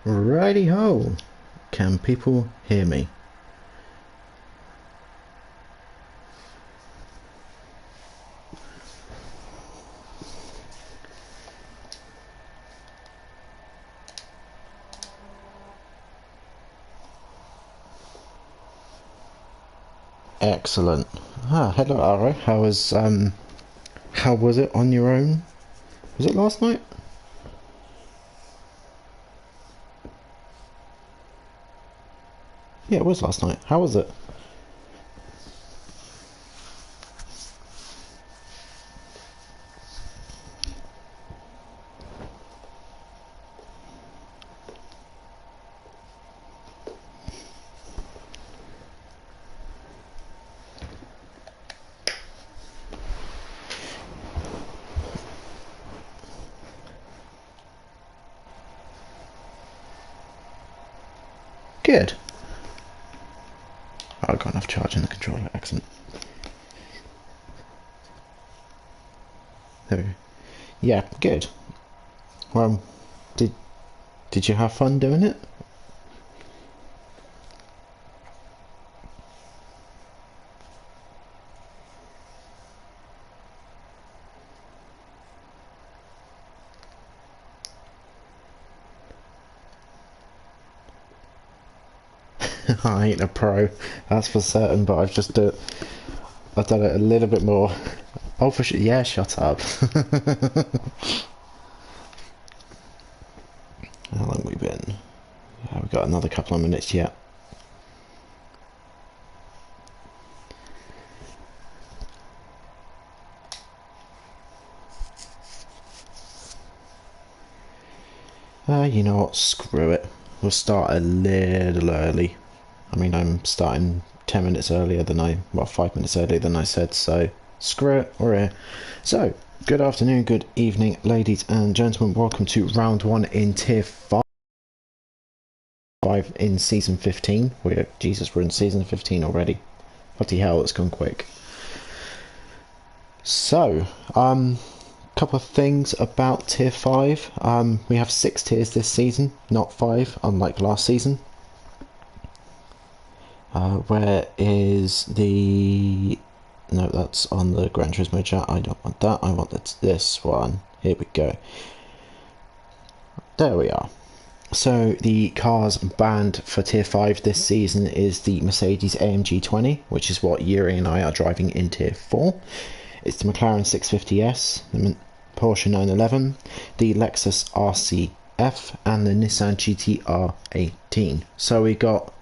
Righty ho! Can people hear me? Excellent. Hello Aero. How was it on your own? Was it last night? Yeah, it was last night. How was it? Good. Oh, I got enough charge in the controller. Excellent. There we go. Yeah, good. Well, did you have fun doing it? I ain't a pro, that's for certain, but I've done it a little bit more. Oh, for sure. Yeah, shut up. How long have we been? Yeah, we've got another couple of minutes yet. You know what? Screw it. We'll start a little early. I mean, I'm starting 10 minutes earlier than well, 5 minutes earlier than I said, so screw it, we're here. So, good afternoon, good evening, ladies and gentlemen. Welcome to round 1 in Tier 5 in Season 15. We're in Season 15 already. Bloody hell, it's gone quick. So, couple of things about Tier 5. We have 6 tiers this season, not 5, unlike last season. Where is the... No, that's on the Gran Turismo chat. I don't want that. I want this one. Here we go. There we are. So the cars banned for Tier 5 this season is the Mercedes AMG 20, which is what Yuri and I are driving in Tier 4. It's the McLaren 650S, the Porsche 911, the Lexus RCF, and the Nissan GT-R 18. So we got,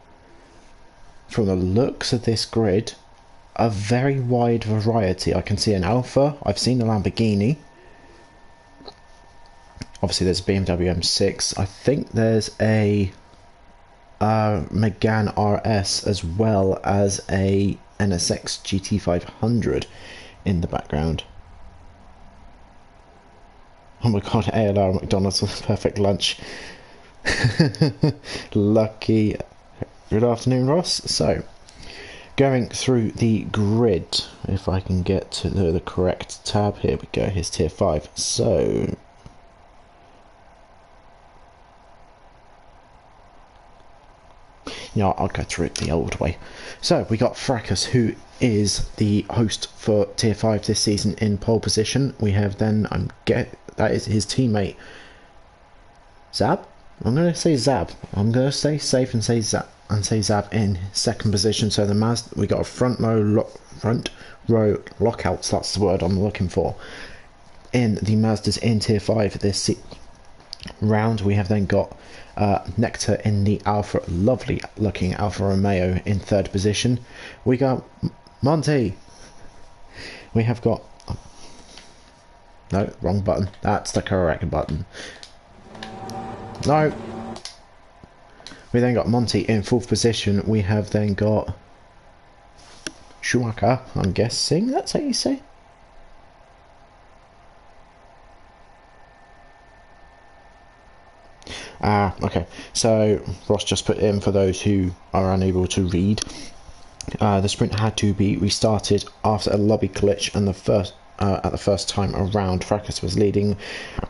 from the looks of this grid, a very wide variety. I can see an Alfa, I've seen a Lamborghini, obviously there's a BMW M6, I think there's a Megane RS as well as a NSX GT500 in the background. Oh my god, ALR McDonald's with a perfect lunch. Lucky. Good afternoon, Ross. So, going through the grid, if I can get to the correct tab, here we go, here's Tier 5. So, yeah, I'll go through it the old way. So, we got Fracas, who is the host for Tier 5 this season in pole position. We have then, that is his teammate, Zab? I'm going to say Zab. I'm going to stay safe and say Zab. Zab in second position. So the Mazda, we got a front row lockouts, that's the word I'm looking for, in the Mazdas in Tier 5 this round. We have then got Nectar in the Alfa, lovely looking Alfa Romeo in third position. We got Monty. We have got, no, wrong button, that's the correct button. No. We then got Monty in fourth position. We have then got Schumacher, I'm guessing that's how you say. Okay. So Ross just put in, for those who are unable to read, the sprint had to be restarted after a lobby glitch, and at the first time around, Fracas was leading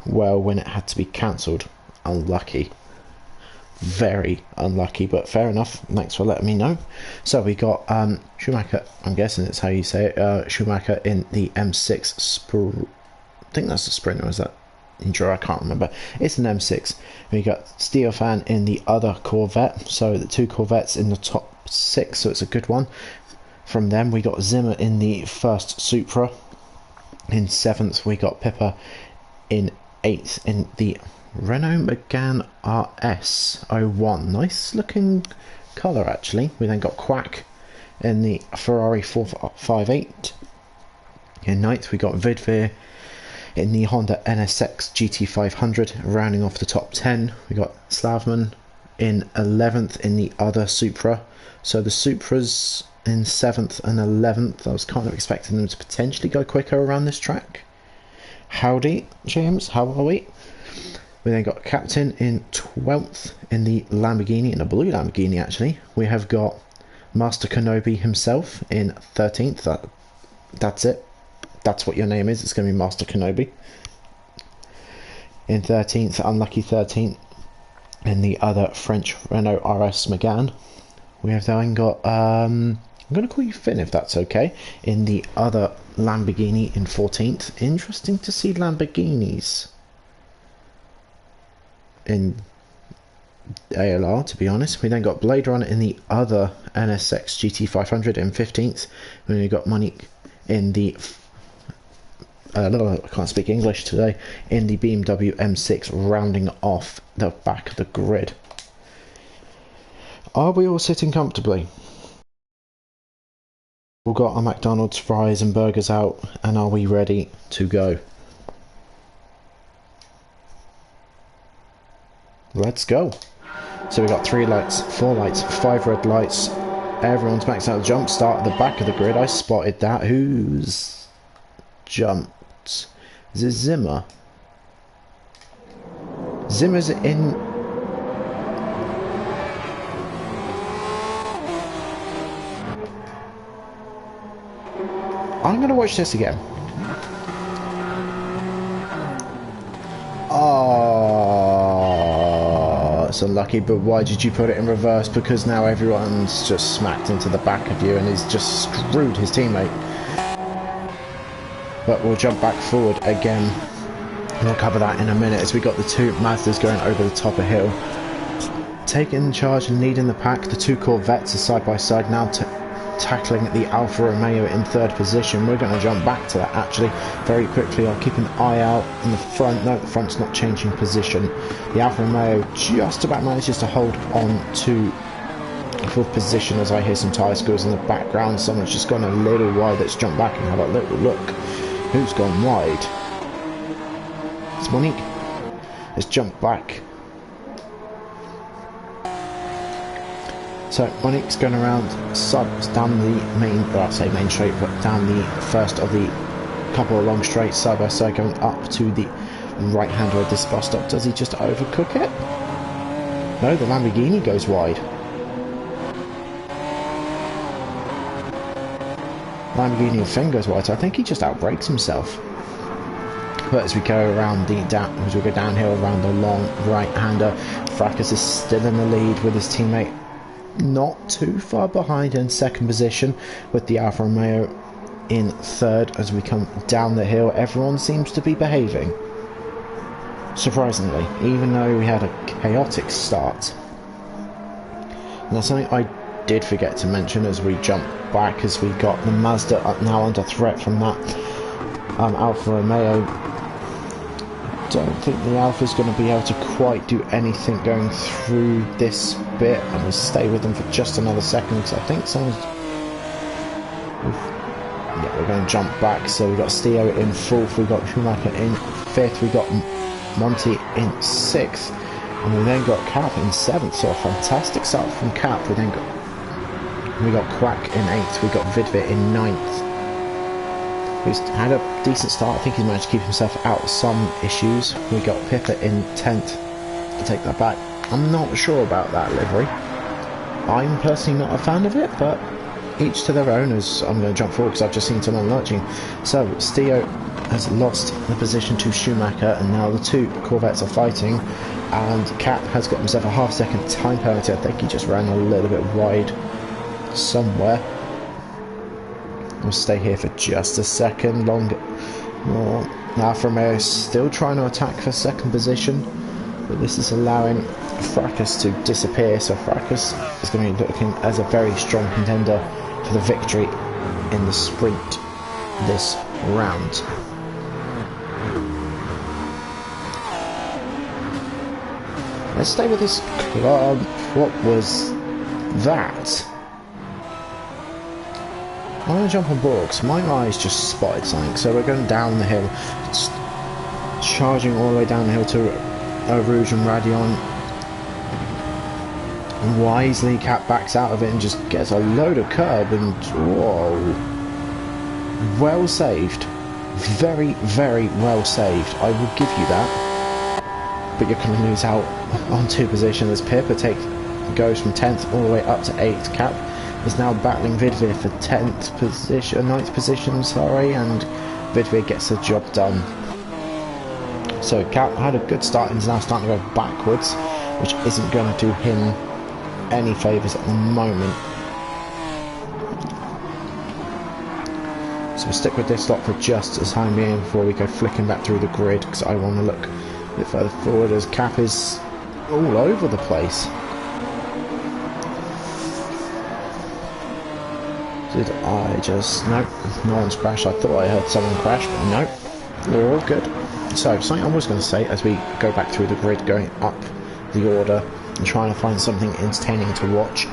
well when it had to be cancelled. Unlucky. very unlucky, but fair enough. Thanks for letting me know. So we got Schumacher, I'm guessing it's how you say it, Schumacher in the M6 I think that's the Sprinter, is that intro? I can't remember. It's an M6. We got Steofan in the other Corvette, so the 2 Corvettes in the top 6, so it's a good one. From them we got Zimmer in the first Supra. In 7th we got Pippa in 8th in the Renault Megane RS01. Nice looking colour actually. We then got Quack in the Ferrari 458. In 9th we got Vidvir in the Honda NSX GT500. Rounding off the top 10 we got Slavman in 11th in the other Supra. So the Supras in 7th and 11th, I was kind of expecting them to potentially go quicker around this track. Howdy James, how are we? We then got Captain in 12th in the Lamborghini, in a blue Lamborghini actually. We have got Master Kenobi himself in 13th. That's it. That's what your name is. It's going to be Master Kenobi. In 13th, unlucky 13th, in the other French Renault RS Megane. We have then got, I'm going to call you Finn if that's okay, in the other Lamborghini in 14th. Interesting to see Lamborghinis in ALR, to be honest. We then got Blade Runner in the other NSX GT500 in 15th. We got Monique in the I can't speak English today, in the BMW M6, rounding off the back of the grid. Are we all sitting comfortably? We've got our McDonald's fries and burgers out, and are we ready to go? Let's go. So we got 3 lights, 4 lights, 5 red lights. Everyone's maxed out the jump start at the back of the grid. I spotted that. Who's jumped? Is it Zimmer? Zimmer's in. I'm going to watch this again. Oh, it's unlucky, but why did you put it in reverse? Because now everyone's just smacked into the back of you and he's just screwed his teammate. But we'll jump back forward again. We'll cover that in a minute as we got the 2 Mazdas going over the top of hill. Taking charge and leading the pack, the 2 Corvettes are side by side now, tackling the Alfa Romeo in 3rd position. We're going to jump back to that actually very quickly. I'll keep an eye out in the front. No, the front's not changing position. The Alfa Romeo just about manages to hold on to 4th position as I hear some tyre squeals in the background. Someone's just gone a little wide. Let's jump back and have a little look. Who's gone wide? It's Monique. Let's jump back. So Monique's going around down the main, well, I say main straight, but down the first of the couple of long straights side by side, going up to the right hander of this bus stop. Does he just overcook it? No, the Lamborghini goes wide. Lamborghini and Finn goes wide, so I think he just outbrakes himself. But as we go around as we go downhill around the long right-hander, Fracas is still in the lead with his teammate not too far behind in 2nd position, with the Alfa Romeo in 3rd. As we come down the hill, everyone seems to be behaving, surprisingly, even though we had a chaotic start. And that's something I did forget to mention as we jump back, as we got the Mazda up now under threat from that Alfa Romeo. Don't think the Alpha's going to be able to quite do anything going through this bit. I'm going to stay with them for just another second because I think someone's... Yeah, we're going to jump back. So we've got Steo in 4th, we've got Schumacher in 5th, we've got Monty in 6th, and we then got Cap in 7th. So a fantastic start from Cap. We got Quack in 8th, we got Vidvit in 9th. He's had a decent start. I think he's managed to keep himself out of some issues. We got Pippa in 10th. I'll take that back. I'm not sure about that livery. I'm personally not a fan of it, but each to their own. As I'm going to jump forward because I've just seen someone launching. So Steo has lost the position to Schumacher, and now the two Corvettes are fighting, and Cap has got himself a half-second time penalty. I think he just ran a little bit wide somewhere. We'll stay here for just a second longer. Alfa Romeo is still trying to attack for second position, but this is allowing Fracas to disappear, so Fracas is going to be looking as a very strong contender for the victory in the sprint this round. Let's stay with this club. What was that? I'm going to jump on board because my eyes just spotted something. So we're going down the hill, charging all the way down the hill to Rouge and Radion. And wisely, Cap backs out of it and just gets a load of curb, and whoa. Well saved. Very, very well saved. I will give you that. But you're going to lose out on two positions as Pippa goes from 10th all the way up to 8th. Cap is now battling Vidvir for 10th position, 9th position, sorry, and Vidvir gets the job done. So Cap had a good start and is now starting to go backwards, which isn't going to do him any favours at the moment. So we'll stick with this lot for just the time being before we go flicking back through the grid, because I want to look a bit further forward as Cap is all over the place. Did I just... Nope, no one's crashed. I thought I heard someone crash, but nope, we're all good. So, something I was going to say as we go back through the grid, going up the order and trying to find something entertaining to watch.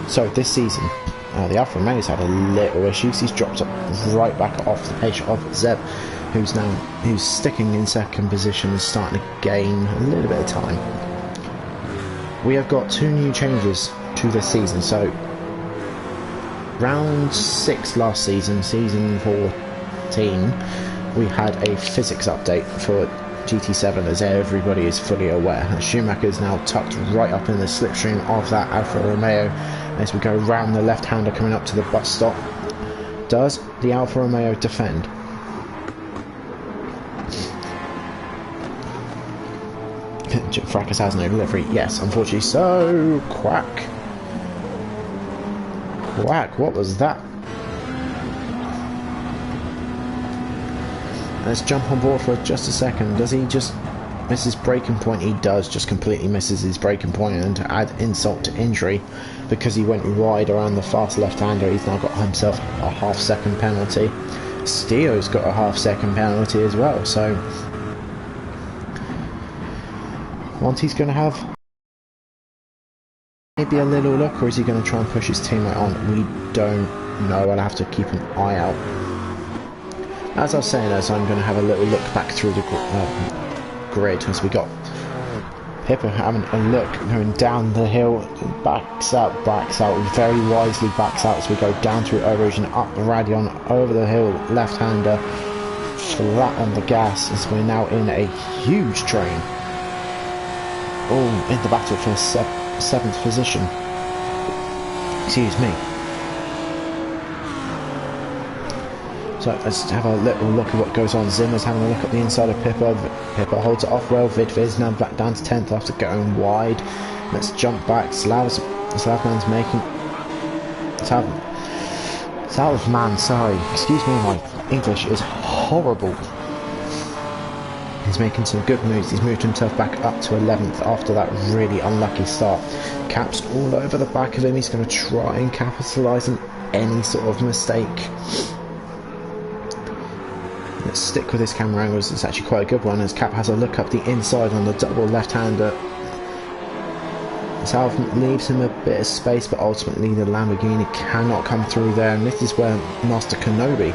So this season, the Alfa Romeo's had a little issues. He's dropped up right back off the page of Zeb, who's sticking in second position and starting to gain a little bit of time. We have got two new changes to this season. So round 6 last season, season 14, we had a physics update for GT7, as everybody is fully aware. Schumacher is now tucked right up in the slipstream of that Alfa Romeo as we go round the left-hander coming up to the bus stop. Does the Alfa Romeo defend? Fracas has no delivery. Yes, unfortunately so. Quack. Quack, what was that? Let's jump on board for just a second. Does he just miss his braking point? He does, just completely misses his braking point, and to add insult to injury, because he went wide around the fast left-hander, he's now got himself a half-second penalty. Steele's got a half-second penalty as well, so Monty's going to have maybe a little look, or is he going to try and push his teammate on? We don't know. I'll have to keep an eye out. As I was saying, as I'm going to have a little look back through the grid, as we got Pippa having a look, going down the hill, backs out, very wisely backs out as we go down through Rouge and up the Radion, over the hill, left-hander, flat on the gas, as we're now in a huge train. All in the battle for 7th position. Excuse me. So let's have a little look at what goes on. Zimmer's having a look at the inside of Pippa. Pippa holds it off well. Vidviz now back down to 10th after going wide. Let's jump back. Slavman's making... Slavman, sorry. Excuse me, my English is horrible. He's making some good moves. He's moved himself back up to 11th after that really unlucky start. Cap's all over the back of him. He's going to try and capitalise on any sort of mistake. Let's stick with this camera angles. It's actually quite a good one as Cap has a look up the inside on the double left-hander. Salve leaves him a bit of space, but ultimately the Lamborghini cannot come through there, and this is where Master Kenobi,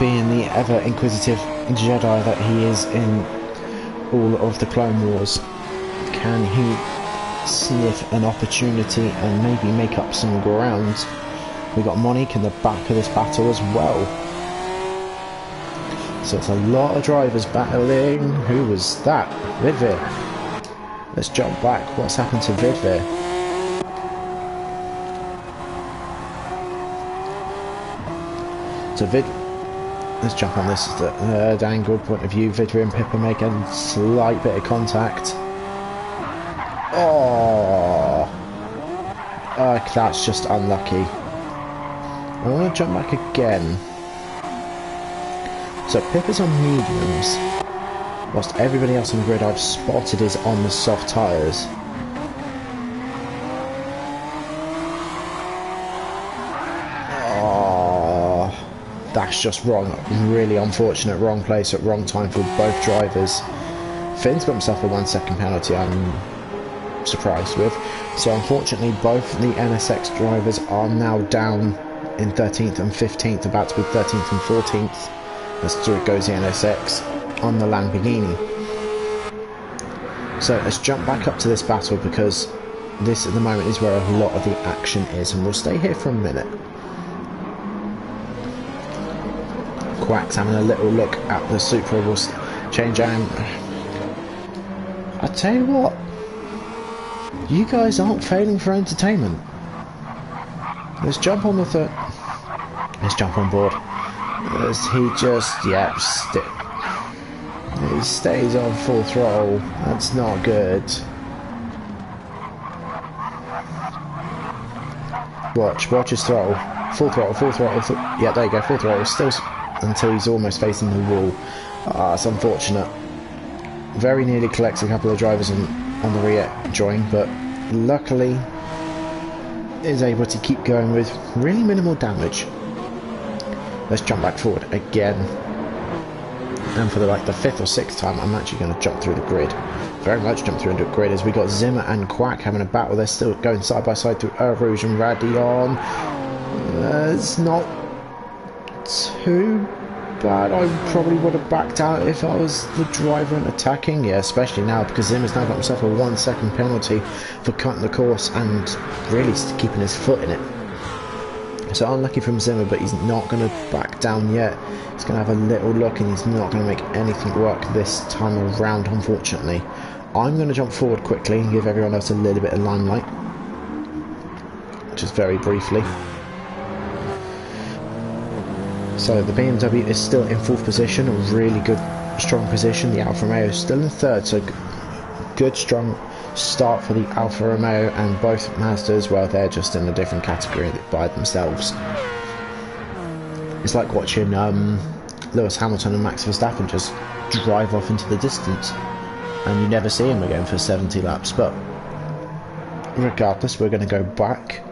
being the ever inquisitive Jedi that he is in all of the Clone Wars, can he sniff an opportunity and maybe make up some ground? We got Monique in the back of this battle as well. So it's a lot of drivers battling. Who was that? Vidvir. Let's jump back. What's happened to Vidvir? So let's jump on this third angle point of view. Vidri and Pippa make a slight bit of contact. Oh, that's just unlucky. I want to jump back again. So Pippa's on mediums, whilst everybody else on the grid I've spotted is on the soft tyres. That's just wrong. Really unfortunate. Wrong place at wrong time for both drivers. Finn's got himself a 1 second penalty I'm surprised with. So unfortunately both the NSX drivers are now down in 13th and 15th, about to be 13th and 14th. As through it goes the NSX on the Lamborghini. So let's jump back up to this battle, because this at the moment is where a lot of the action is, and we'll stay here for a minute. Quack's having a little look at the Supra. Will change aim. I tell you what, you guys aren't failing for entertainment. Let's jump on the third. Let's jump on board. As he just, he stays on full throttle. That's not good. Watch his throttle. Full throttle. Yeah, there you go, full throttle. Still until he's almost facing the wall. It's unfortunate. Very nearly collects a couple of drivers on the rear join, but luckily is able to keep going with really minimal damage. Let's jump back forward again, and for the fifth or sixth time I'm actually going to jump through the grid. Very much jump through into the grid, as we got Zimmer and Quack having a battle. They're still going side by side through Aero and Radion. It's not too bad. I probably would have backed out if I was the driver and attacking. Yeah, especially now, because Zimmer's now got himself a 1 second penalty for cutting the course and really keeping his foot in it. So unlucky from Zimmer, but he's not going to back down yet. He's going to have a little look, and he's not going to make anything work this time around, unfortunately. I'm going to jump forward quickly and give everyone else a little bit of limelight, just very briefly. So the BMW is still in fourth position, a really good, strong position. The Alfa Romeo is still in third, so good, strong start for the Alfa Romeo, and both Mazdas, well, they're just in a different category by themselves. It's like watching Lewis Hamilton and Max Verstappen just drive off into the distance, and you never see him again for 70 laps. But regardless, we're going to go back.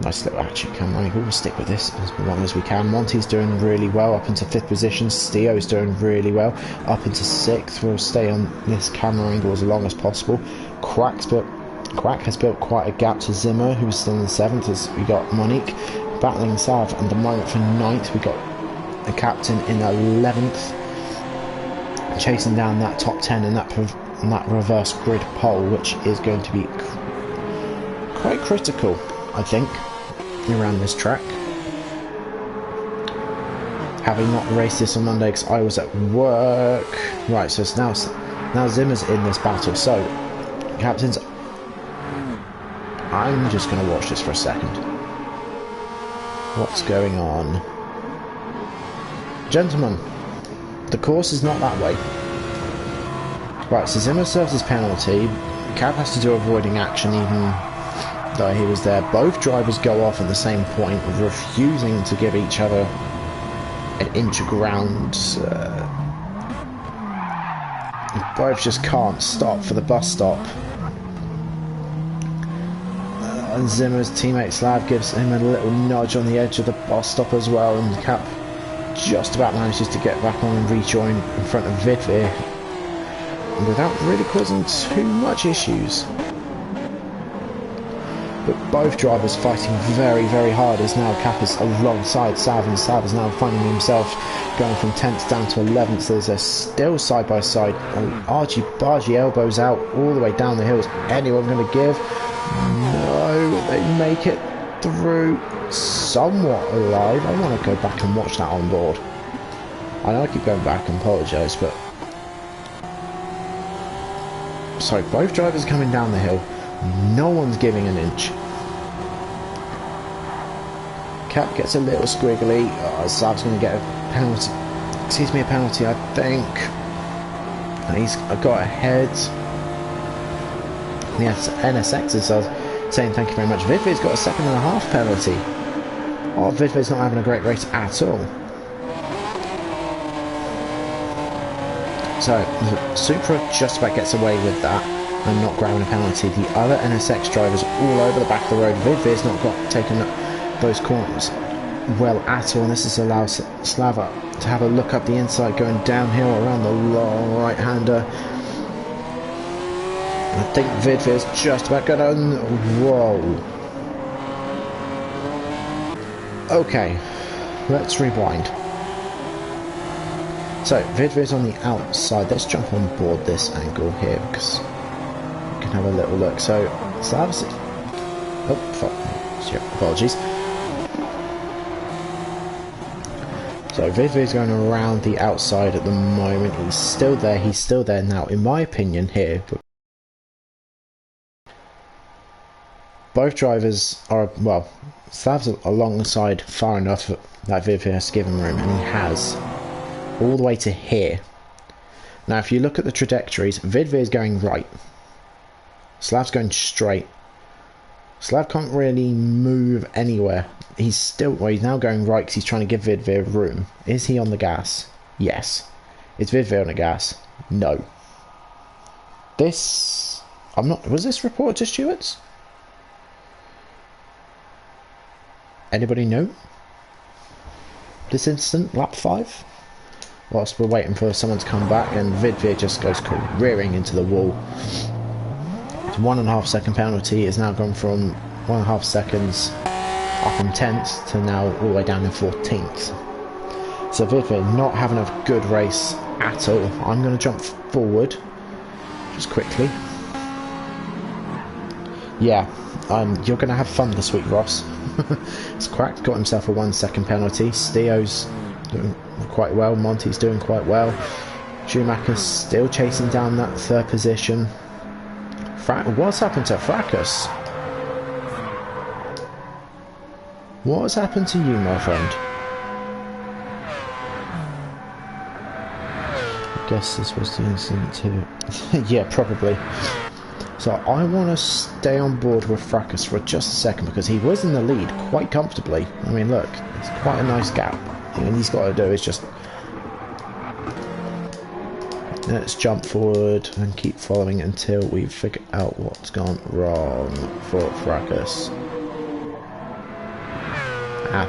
Nice little action camera. We'll stick with this as long as we can. Monty's doing really well up into 5th position. Stio's doing really well up into 6th. We'll stay on this camera angle as long as possible. Quack has built quite a gap to Zimmer, who's still in 7th, as we got Monique battling south, and the moment for 9th we got the captain in 11th, chasing down that top 10 in that reverse grid pole, which is going to be quite critical, I think, around this track. Having not raced this on Monday because I was at work. Right, so it's now Zimmer's in this battle. So, captains, I'm just going to watch this for a second. What's going on? Gentlemen, the course is not that way. Right, so Zimmer serves his penalty. Cap has to do avoiding action even though he was there. Both drivers go off at the same point, refusing to give each other an inch of ground. Both just can't stop for the bus stop. And Zimmer's teammate Slav gives him a little nudge on the edge of the bus stop as well, and Cap just about manages to get back on and rejoin in front of Vidvir without really causing too much issues. But both drivers fighting very, very hard, as now Cap is alongside Sav, and Sav is now finding himself going from 10th down to 11th. So they're still side by side. Argy-bargy elbows out all the way down the hills. Anyone going to give? No, they make it through somewhat alive. I want to go back and watch that on board. I know I keep going back and apologise, but... So both drivers coming down the hill. No one's giving an inch. cap gets a little squiggly. Slav's going to get a penalty. Excuse me, a penalty, I think. And he's got ahead. Yes, NSX is saying thank you very much. Vidvid's got a 2.5 penalty. Oh, Vidvid's not having a great race at all. So, the Supra just about gets away with that and not grabbing a penalty. The other NSX drivers all over the back of the road. Vidvid's not taken those corners well at all, and this has allowed Slava to have a look up the inside, going downhill around the long right-hander. I think Vidvid's just about going to... Whoa. Okay, let's rewind. So, Vidvid's on the outside. Let's jump on board this angle here because we can have a little look. So, Slav's... Oh, fuck. Apologies. So, Vidvid's going around the outside at the moment. He's still there now. In my opinion here, both drivers are, well, Slav's alongside far enough that Vidvid has to give him room, and he has. All the way to here. Now, if you look at the trajectories, Vidvid is going right. Slav's going straight. Slav can't really move anywhere. He's still, well, he's now going right because he's trying to give Vidvid room. Is he on the gas? Yes. Is Vidvid on the gas? No. This, I'm not, was this reported to stewards? Anybody know? This incident, lap 5? Whilst we're waiting for someone to come back, and Vidvid just goes careering into the wall. It's 1.5 second penalty. It's now gone from 1.5 seconds up in 10th to now all the way down in 14th. So Vidvid not having a good race at all. I'm going to jump forward just quickly. Yeah, you're going to have fun this week, Ross. It's cracked, got himself a 1 second penalty. Steo's doing quite well, Monty's doing quite well. Schumacher's still chasing down that 3rd position. What's happened to Fracas? What has happened to you, my friend? I guess this was the incident too. Yeah, probably. So I want to stay on board with Fracas for just a second because he was in the lead quite comfortably. I mean, look, it's quite a nice gap. And he's got to do is just... Let's jump forward and keep following until we figure out what's gone wrong for Fracas. Ah,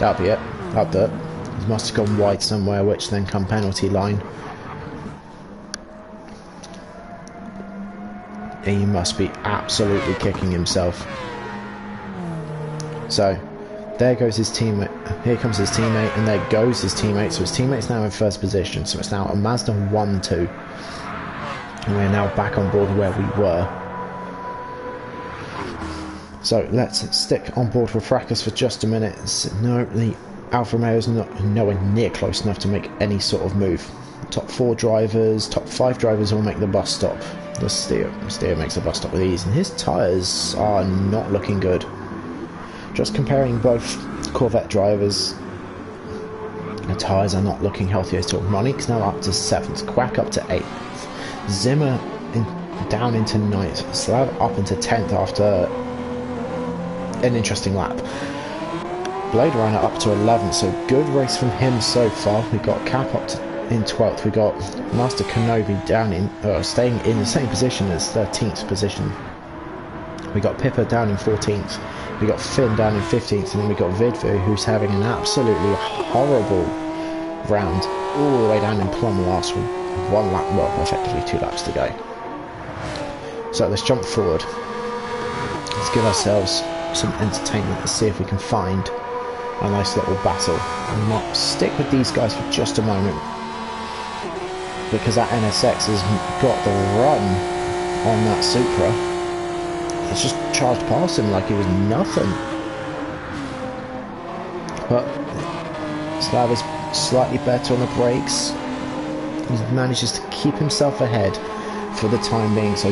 that'll be it. That'll do it. He must have gone wide somewhere, which then come penalty line. He must be absolutely kicking himself. So, there goes his teammate. Here comes his teammate, and there goes his teammate. So his teammate's now in 1st position. So it's now a Mazda 1-2. And we're now back on board where we were. So let's stick on board with Fracas for just a minute. No, the Alfa Romeo's not nowhere near close enough to make any sort of move. Top 4 drivers, top 5 drivers will make the bus stop. The Steer makes the bus stop with ease, and his tyres are not looking good. Just comparing both Corvette drivers, the tyres are not looking healthy at all. Monique's now up to 7th, Quack up to 8th, Zimmer down into 9th, Slav up into 10th after an interesting lap. Blade Runner up to 11th, so good race from him so far. We got Cap up to in 12th, we got Master Kenobi down in, staying in the same position as 13th position. We got Pippa down in 14th, we got Finn down in 15th, and then we got Vidvu, who's having an absolutely horrible round, all the way down in plumb last with 1 lap, well, effectively 2 laps to go. So let's jump forward. Let's give ourselves some entertainment. Let's see if we can find a nice little battle. And not stick with these guys for just a moment, because that NSX has got the run on that Supra. It's just charged past him like it was nothing. But Slav is slightly better on the brakes. He manages to keep himself ahead for the time being. So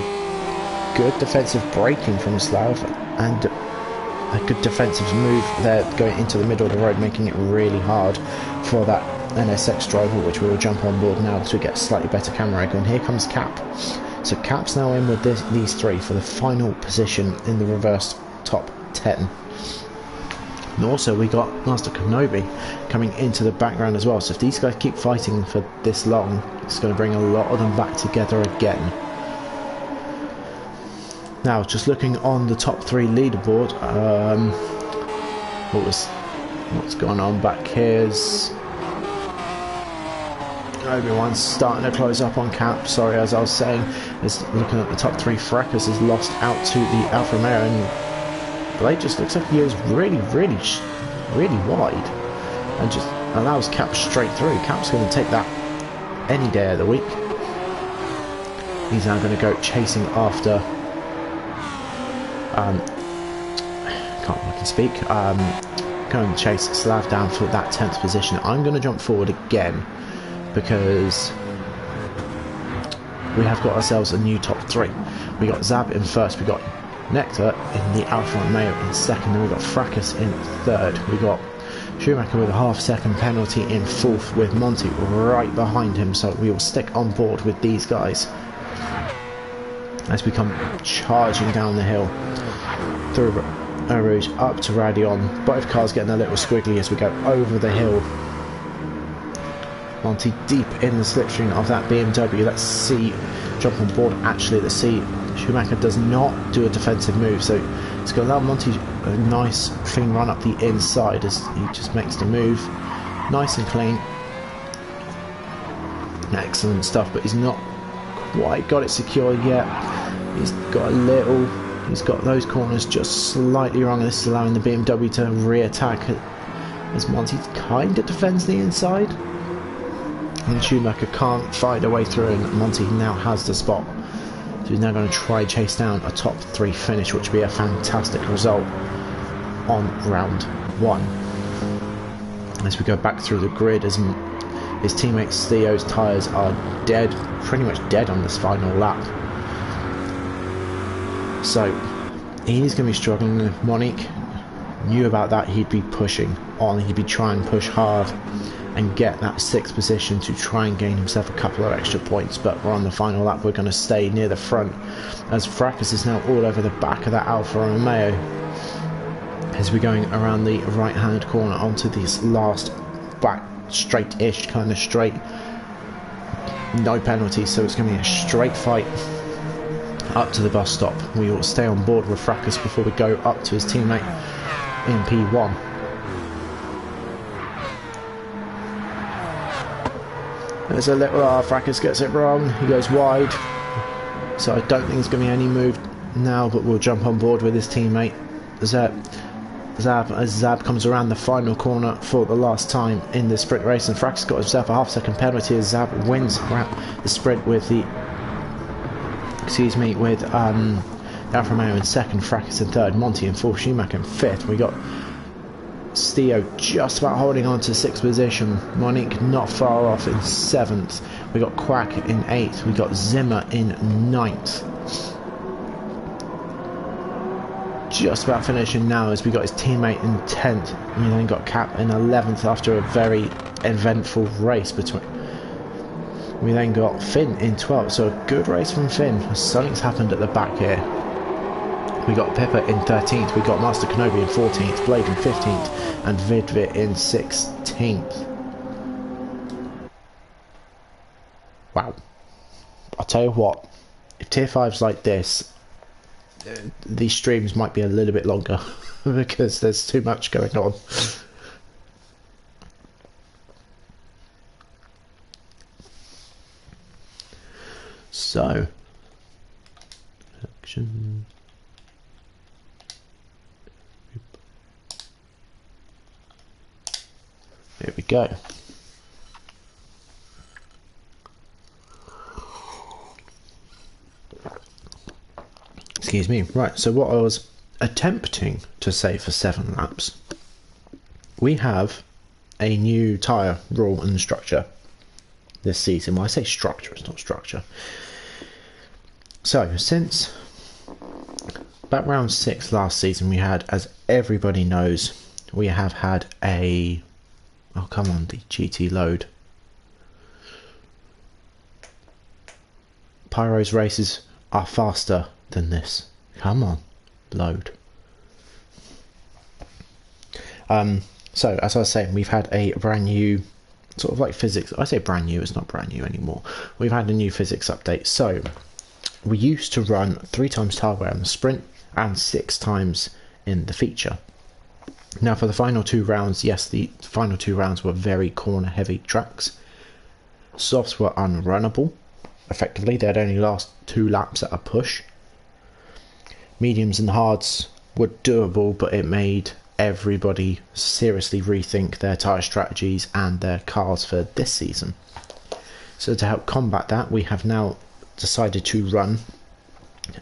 good defensive braking from Slav, and a good defensive move there, going into the middle of the road, making it really hard for that NSX driver, which we will jump on board now as we get slightly better camera angle. And here comes Cap. So Cap's now in with these three for the final position in the reverse top 10. And also we got Master Kenobi coming into the background as well. So if these guys keep fighting for this long, it's going to bring a lot of them back together again. Now, just looking on the top 3 leaderboard, what's going on back here is everyone's starting to close up on Cap. Sorry, as I was saying, is looking at the top 3, Fracas has lost out to the Alfa Romeo, and Blade just looks like he is really wide and just allows Cap straight through. Cap's going to take that any day of the week. He's now going to go chasing after can't fucking speak. Going to chase Slav down for that 10th position. I'm going to jump forward again because we have got ourselves a new top 3. We got Zab in first, we got Nectar in the Alfa Romeo in second, and we got Fracas in third. We got Schumacher with a half-second penalty in fourth, with Monty right behind him. So we will stick on board with these guys as we come charging down the hill through Rouge up to Radion. Both cars getting a little squiggly as we go over the hill. Monty deep in the slipstream of that BMW. Let's see, jump on board. Actually, let's see, Schumacher does not do a defensive move, so it's going to allow Monty a nice clean run up the inside as he just makes the move nice and clean. Excellent stuff, but he's not quite got it secured yet. He's got those corners just slightly wrong, and this is allowing the BMW to re-attack as Monty kind of defends the inside. And Schumacher can't fight a way through, and Monty now has the spot. So he's now going to try chase down a top 3 finish, which would be a fantastic result on round 1. As we go back through the grid, as his teammate Theo's tyres are dead, pretty much dead on this final lap. So he's going to be struggling. Monique knew about that. He'd be pushing on, he'd be trying to push hard and get that 6th position to try and gain himself a couple of extra points, but we're on the final lap. We're going to stay near the front as Fracas is now all over the back of that Alfa Romeo as we're going around the right hand corner onto this last back straight-ish kind of straight, no penalties, so it's going to be a straight fight up to the bus stop. We will stay on board with Fracas before we go up to his teammate in P1. There's a little Fracas gets it wrong, he goes wide, so I don't think there's going to be any move now, but we'll jump on board with his teammate Zab as Zab comes around the final corner for the last time in the sprint race, and Fracas got himself a half-second penalty as Zab wins the sprint with the Alfa Romeo in second, Fracas in third, Monty in fourth, Schumacher in fifth. We got Theo just about holding on to 6th position, Monique not far off in 7th, we got Quack in 8th, we got Zimmer in 9th. Just about finishing now as we got his teammate in 10th. We then got Cap in 11th after a very eventful race between. We then got Finn in 12th, so a good race from Finn. Something's happened at the back here. We got Pippa in 13th, we got Master Kenobi in 14th, Blade in 15th, and Vidvit in 16th. Wow. I'll tell you what, if Tier 5's like this, these streams might be a little bit longer because there's too much going on. So, action. There we go. Excuse me. Right, so what I was attempting to say for 7 laps, we have a new tyre rule and structure this season. Well, I say structure, it's not structure. So, since about round 6 last season, we had as everybody knows, we have had a... Oh, come on, the GT load. Pyro's races are faster than this. Come on, load. So, as I was saying, we've had a brand new sort of like physics. I say brand new, it's not brand new anymore. We've had a new physics update. So, we used to run 3 times tire wear in the sprint and 6 times in the feature. Now, for the final 2 rounds, yes, the final 2 rounds were very corner heavy tracks. Softs were unrunnable. Effectively, they'd only last 2 laps at a push. Mediums and hards were doable, but it made everybody seriously rethink their tyre strategies and their cars for this season. So to help combat that, we have now decided to run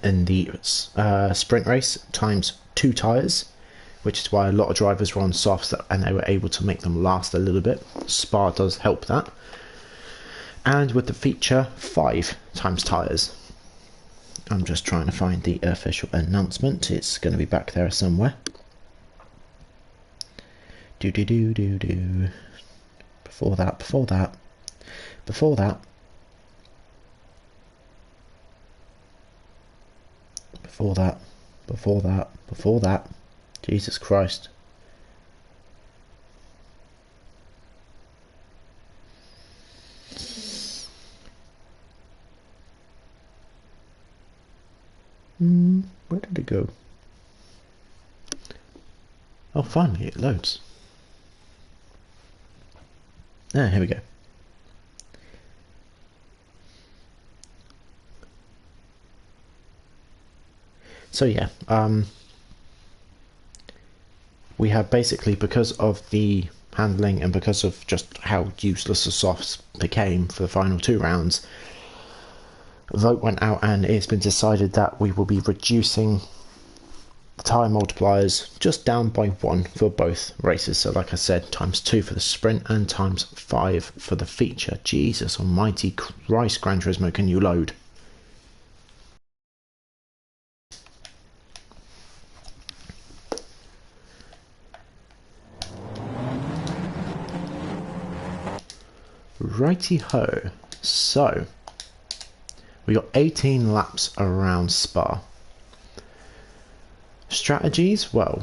in the sprint race times 2 tyres, which is why a lot of drivers were on softs and they were able to make them last a little bit. Spa does help that. And with the feature, 5 times tyres. I'm just trying to find the official announcement. It's going to be back there somewhere. Do. Before that. Jesus Christ. Where did it go? Oh, finally it loads. Ah, here we go. So yeah, we have basically, because of the handling and because of just how useless the softs became for the final 2 rounds, a vote went out and it's been decided that we will be reducing the tyre multipliers just down by 1 for both races. So like I said, times 2 for the sprint and times 5 for the feature. Jesus almighty Christ, Gran Turismo, can you load? Righty ho. So we got 18 laps around Spa. Strategies, well,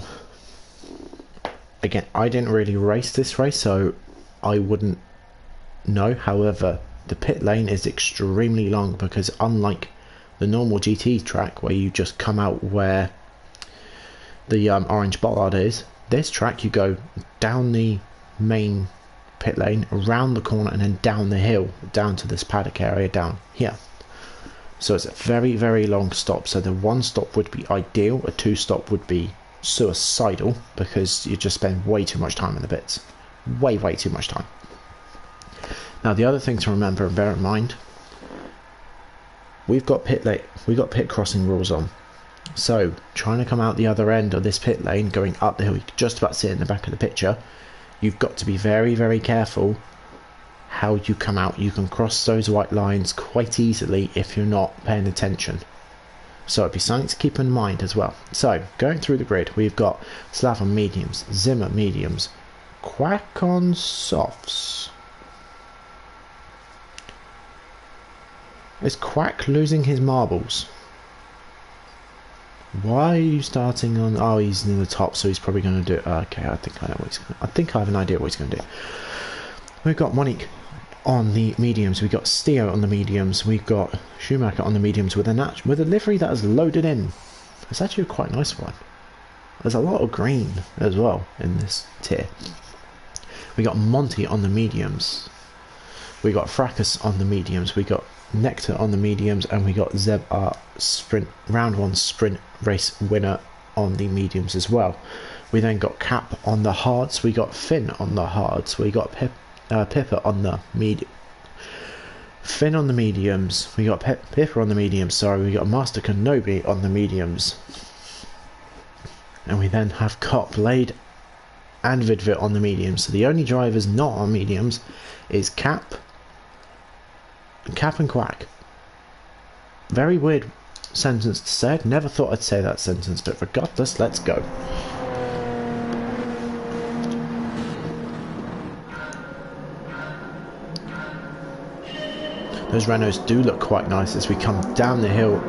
again, I didn't really race this race, so I wouldn't know. However, the pit lane is extremely long because unlike the normal GT track where you just come out where the orange bollard is, this track you go down the main pit lane, around the corner, and then down the hill, down to this paddock area down here. So it's a very, very long stop. So the 1 stop would be ideal. A 2 stop would be suicidal because you just spend way too much time in the pits. Way too much time. Now the other thing to remember and bear in mind, we've got pit crossing rules on. So trying to come out the other end of this pit lane, going up the hill, you can just about see it in the back of the picture. You've got to be very, very careful how you come out. You can cross those white lines quite easily if you're not paying attention. So it'd be something to keep in mind as well. So going through the grid, we've got Slav on mediums, Zimmer mediums, Quack on softs. Is Quack losing his marbles? Why are you starting on... Oh, he's in the top, so he's probably going to do... Okay, I think I know what he's going to... I think I have an idea what he's going to do. We've got Monique on the mediums, we've got Steo on the mediums, we've got Schumacher on the mediums with a livery that is loaded in. It's actually a quite nice one. There's a lot of green as well in this tier. We got Monty on the mediums, we got Fracas on the mediums, we got Nectar on the mediums, and we got Zeb, our round 1 sprint race winner, on the mediums as well. We then got Cap on the hards, we got Finn on the hards, we got Pippa on the medium. Finn on the mediums, we got Pippa on the mediums, sorry, we got Master Kenobi on the mediums. And we then have got Blade and Vidvit on the mediums. So the only drivers not on mediums is Cap and Quack. Very weird sentence to say. Never thought I'd say that sentence, but regardless, let's go. Those Renaults do look quite nice as we come down the hill.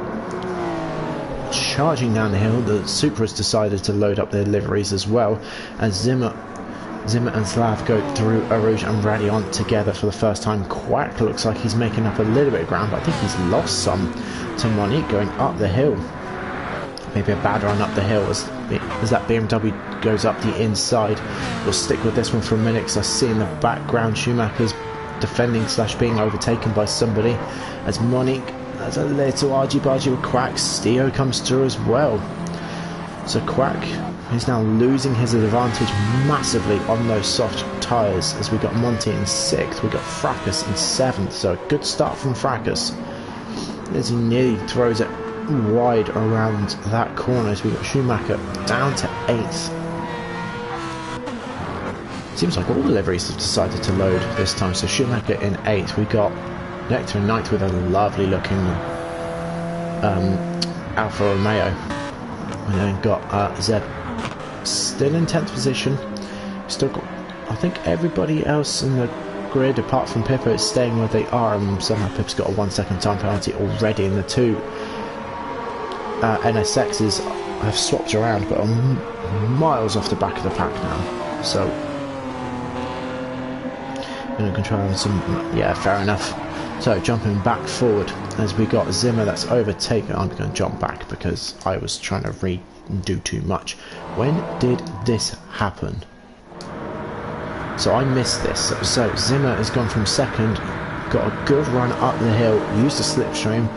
Charging down the hill, the Supra has decided to load up their liveries as well, as Zimmer and Slav go through Rouge and Radiant together for the first time. Quack looks like he's making up a little bit of ground, but I think he's lost some to Monique going up the hill. Maybe a bad run up the hill as that BMW goes up the inside. We'll stick with this one for a minute because I see in the background Schumacher's defending / being overtaken by somebody, as Monique has a little argy-bargy with Quack. Steo comes through as well. So Quack is now losing his advantage massively on those soft tyres, as we got Monty in 6th, we got Fracas in 7th, so a good start from Fracas as he nearly throws it wide around that corner, as we got Schumacher down to 8th. Seems like all the liveries have decided to load this time, so Schumacher in 8th, we got Nectar in 9th with a lovely looking Alfa Romeo, and then got Zeb still in 10th position. Still got, I think, everybody else in the grid apart from Pippa is staying where they are, and somehow Pippa's got a 1 second time penalty already, and the two NSXs have swapped around but are miles off the back of the pack now, so going to control some, yeah, fair enough. So jumping back forward as we got Zimmer that's overtaken. I'm going to jump back because I was trying to redo too much. When did this happen? So I missed this. So Zimmer has gone from 2nd, got a good run up the hill, used a slipstream.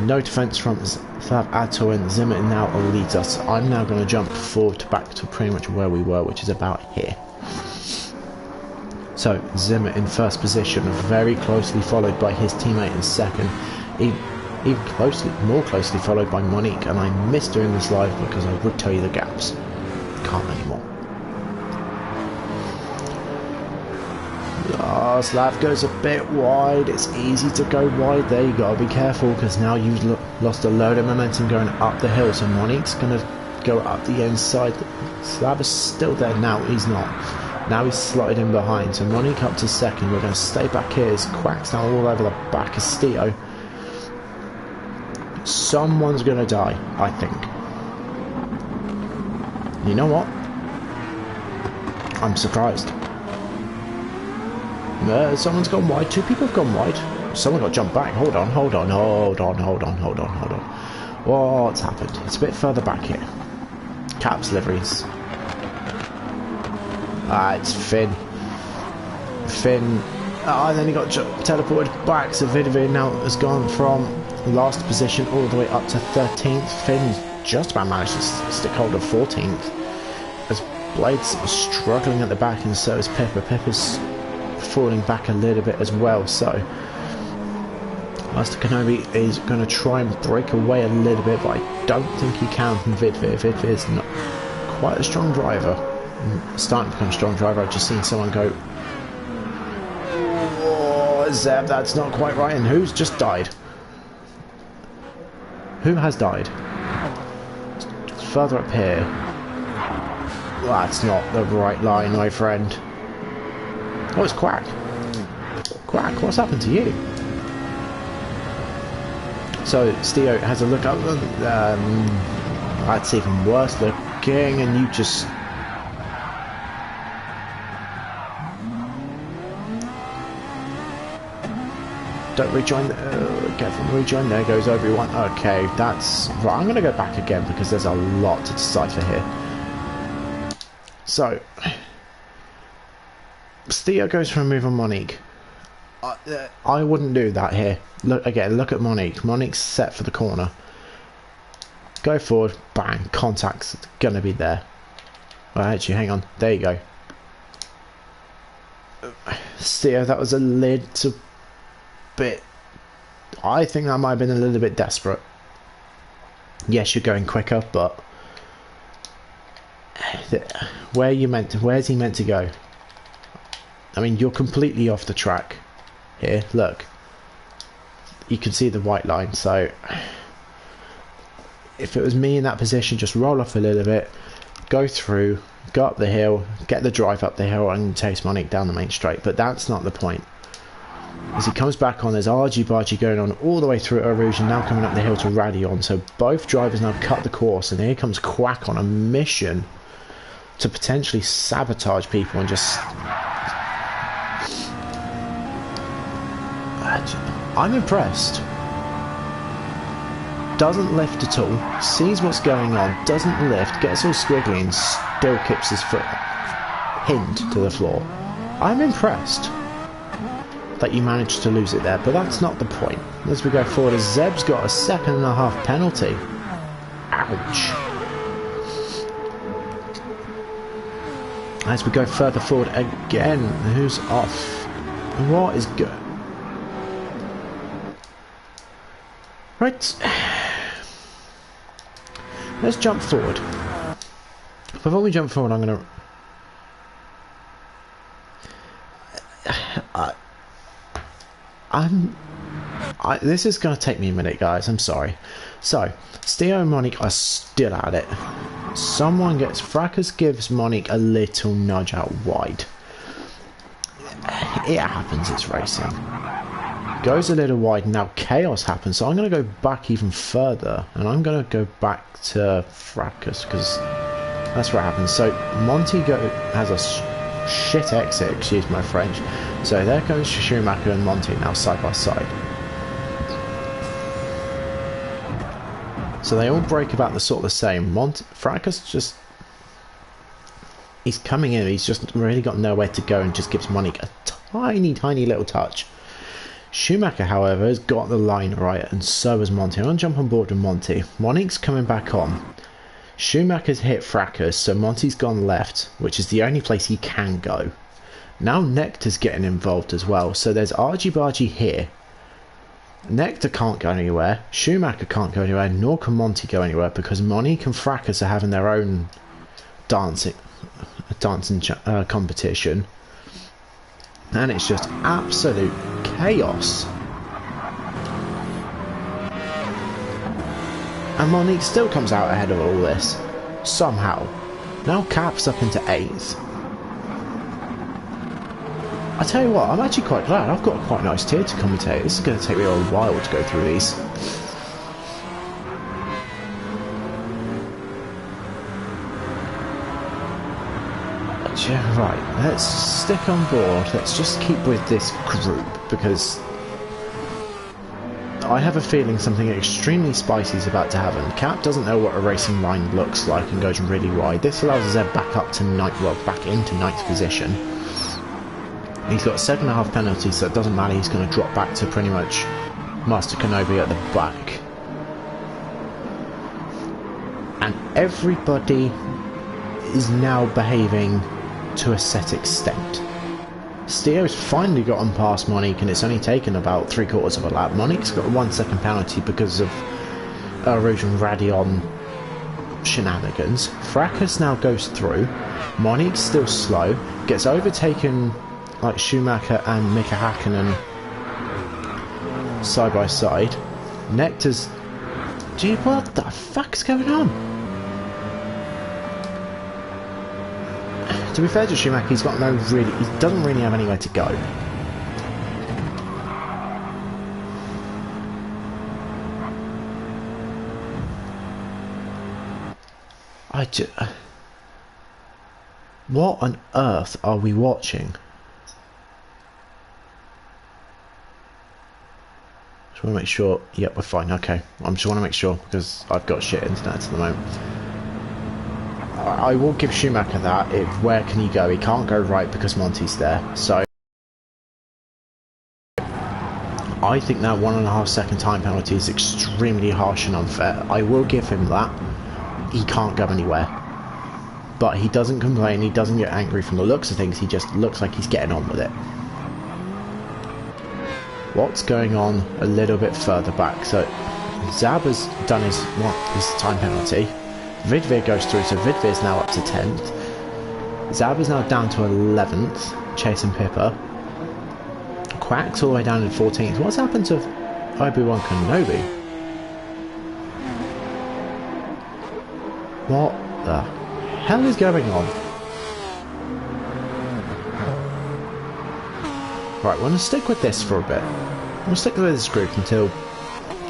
No defence from Slav Ato, and Zimmer now leads us. I'm now going to jump forward back to pretty much where we were, which is about here. So Zimmer in 1st position, very closely followed by his teammate in 2nd, even more closely followed by Monique, and I missed doing this live because I would tell you the gaps. Can't anymore. Oh, Slav goes a bit wide. It's easy to go wide there. You gotta be careful because now you've lost a load of momentum going up the hill. So Monique's gonna go up the inside. Slav is still there now. He's not. Now he's slotted in behind. So Monique up to 2nd. We're going to stay back here. His Quack's now all over the back of Steo. Someone's going to die, I think. You know what? I'm surprised. Someone's gone wide. 2 people have gone wide. Someone got jumped back. Hold on. What's happened? It's a bit further back here. Caps liveries. It's Finn. And then he got teleported back, so Vidovin now has gone from last position all the way up to 13th. Finn just about managed to stick hold of 14th. As Blades was struggling at the back, and so is Pippa. Pippa's falling back a little bit as well, so Master Kenobi is going to try and break away a little bit, but I don't think he can from Vidvir. Vidvir is not quite a strong driver. Starting to become a strong driver. I've just seen someone go, oh, Zeb, that's not quite right. And who's just died? Who has died? It's further up here. That's not the right line, my friend. Oh, it's Quack. Quack, what's happened to you? So Steo has a look up. That's even worse looking, and you just... Don't rejoin. Careful, rejoin. There goes everyone. Okay, that's right. I'm going to go back again because there's a lot to decipher here. So, Steo goes for a move on Monique. I wouldn't do that here. Look again. Look at Monique. Monique's set for the corner. Go forward. Bang. Contact's going to be there. Well, actually, hang on. There you go. Steo, that was a little bit... I think that might have been a little bit desperate. Yes, you're going quicker, but where's he meant to go? I mean, you're completely off the track here. Look, you can see the white line. So if it was me in that position, just roll off a little bit, go through, go up the hill, get the drive up the hill, and chase Monique down the main straight. But that's not the point. As he comes back on, there's argy-bargy going on all the way through Rouge and now coming up the hill to Radion. So both drivers now cut the course, and here comes Quack on a mission to potentially sabotage people and just... I'm impressed. Doesn't lift at all, sees what's going on, doesn't lift, gets all squiggly and still keeps his foot pinned to the floor. I'm impressed that you managed to lose it there, but that's not the point. As we go forward, Zeb's got a 2.5 penalty. Ouch. As we go further forward again, who's off? What is good? Right. Let's jump forward. Before we jump forward, I'm going to... this is going to take me a minute, guys. I'm sorry. So, Steo and Monique are still at it. Someone gets... Fracas gives Monique a little nudge out wide. It happens, it's racing. Goes a little wide, now chaos happens, so I'm going to go back even further. And I'm going to go back to Fracas, because that's what happens. So, Monty has a shit exit, excuse my French. So there goes Schumacher and Monty now side by side. So they all break about the sort of the same. Fracas just... he's coming in, he's just really got nowhere to go and just gives Monique a tiny little touch. Schumacher, however, has got the line right, and so has Monty. I'm going to jump on board with Monty. Monique's coming back on. Schumacher's hit Fracas, so Monty's gone left, which is the only place he can go. Now Nectar's getting involved as well, so there's argy-bargy here. Nectar can't go anywhere, Schumacher can't go anywhere, nor can Monty go anywhere, because Monique and Fracas are having their own dancing competition. And it's just absolute chaos. And Monique still comes out ahead of all this. Somehow. Now Cap's up into 8th. I tell you what, I'm actually quite glad. I've got a quite nice tier to commentate. This is going to take me a while to go through these. But yeah, right, let's stick on board. Let's just keep with this group, because I have a feeling something extremely spicy is about to happen. Cap doesn't know what a racing line looks like and goes really wide. This allows Zeb back up to back into 9th position. He's got 7.5 penalties, so it doesn't matter. He's going to drop back to pretty much Master Kenobi at the back. And everybody is now behaving to a set extent. Steo's finally gotten past Monique, and it's only taken about 3/4 of a lap. Monique's got a 1 second penalty because of Rouge and Radion shenanigans. Fracas now goes through. Monique's still slow. Gets overtaken like Schumacher and Mika Hakkinen side by side. Nectar's... gee, what the fuck's going on? To be fair to Schumacher, he doesn't really have anywhere to go. What on earth are we watching? Just want to make sure. Yep, we're fine. Okay, I just want to make sure because I've got shit internet at the moment. I will give Schumacher that. Where can he go? He can't go right because Monty's there. So I think that 1.5 second time penalty is extremely harsh and unfair. I will give him that. He can't go anywhere. But he doesn't complain, he doesn't get angry from the looks of things, he just looks like he's getting on with it. What's going on a little bit further back? So Zab has done his time penalty. Vidvir goes through, so Vidvir's now up to 10th. Zab is now down to 11th, chasing Pippa. Quack's all the way down in 14th. What's happened to Obi-Wan Kenobi? What the hell is going on? Right, we're going to stick with this for a bit. We'll stick with this group until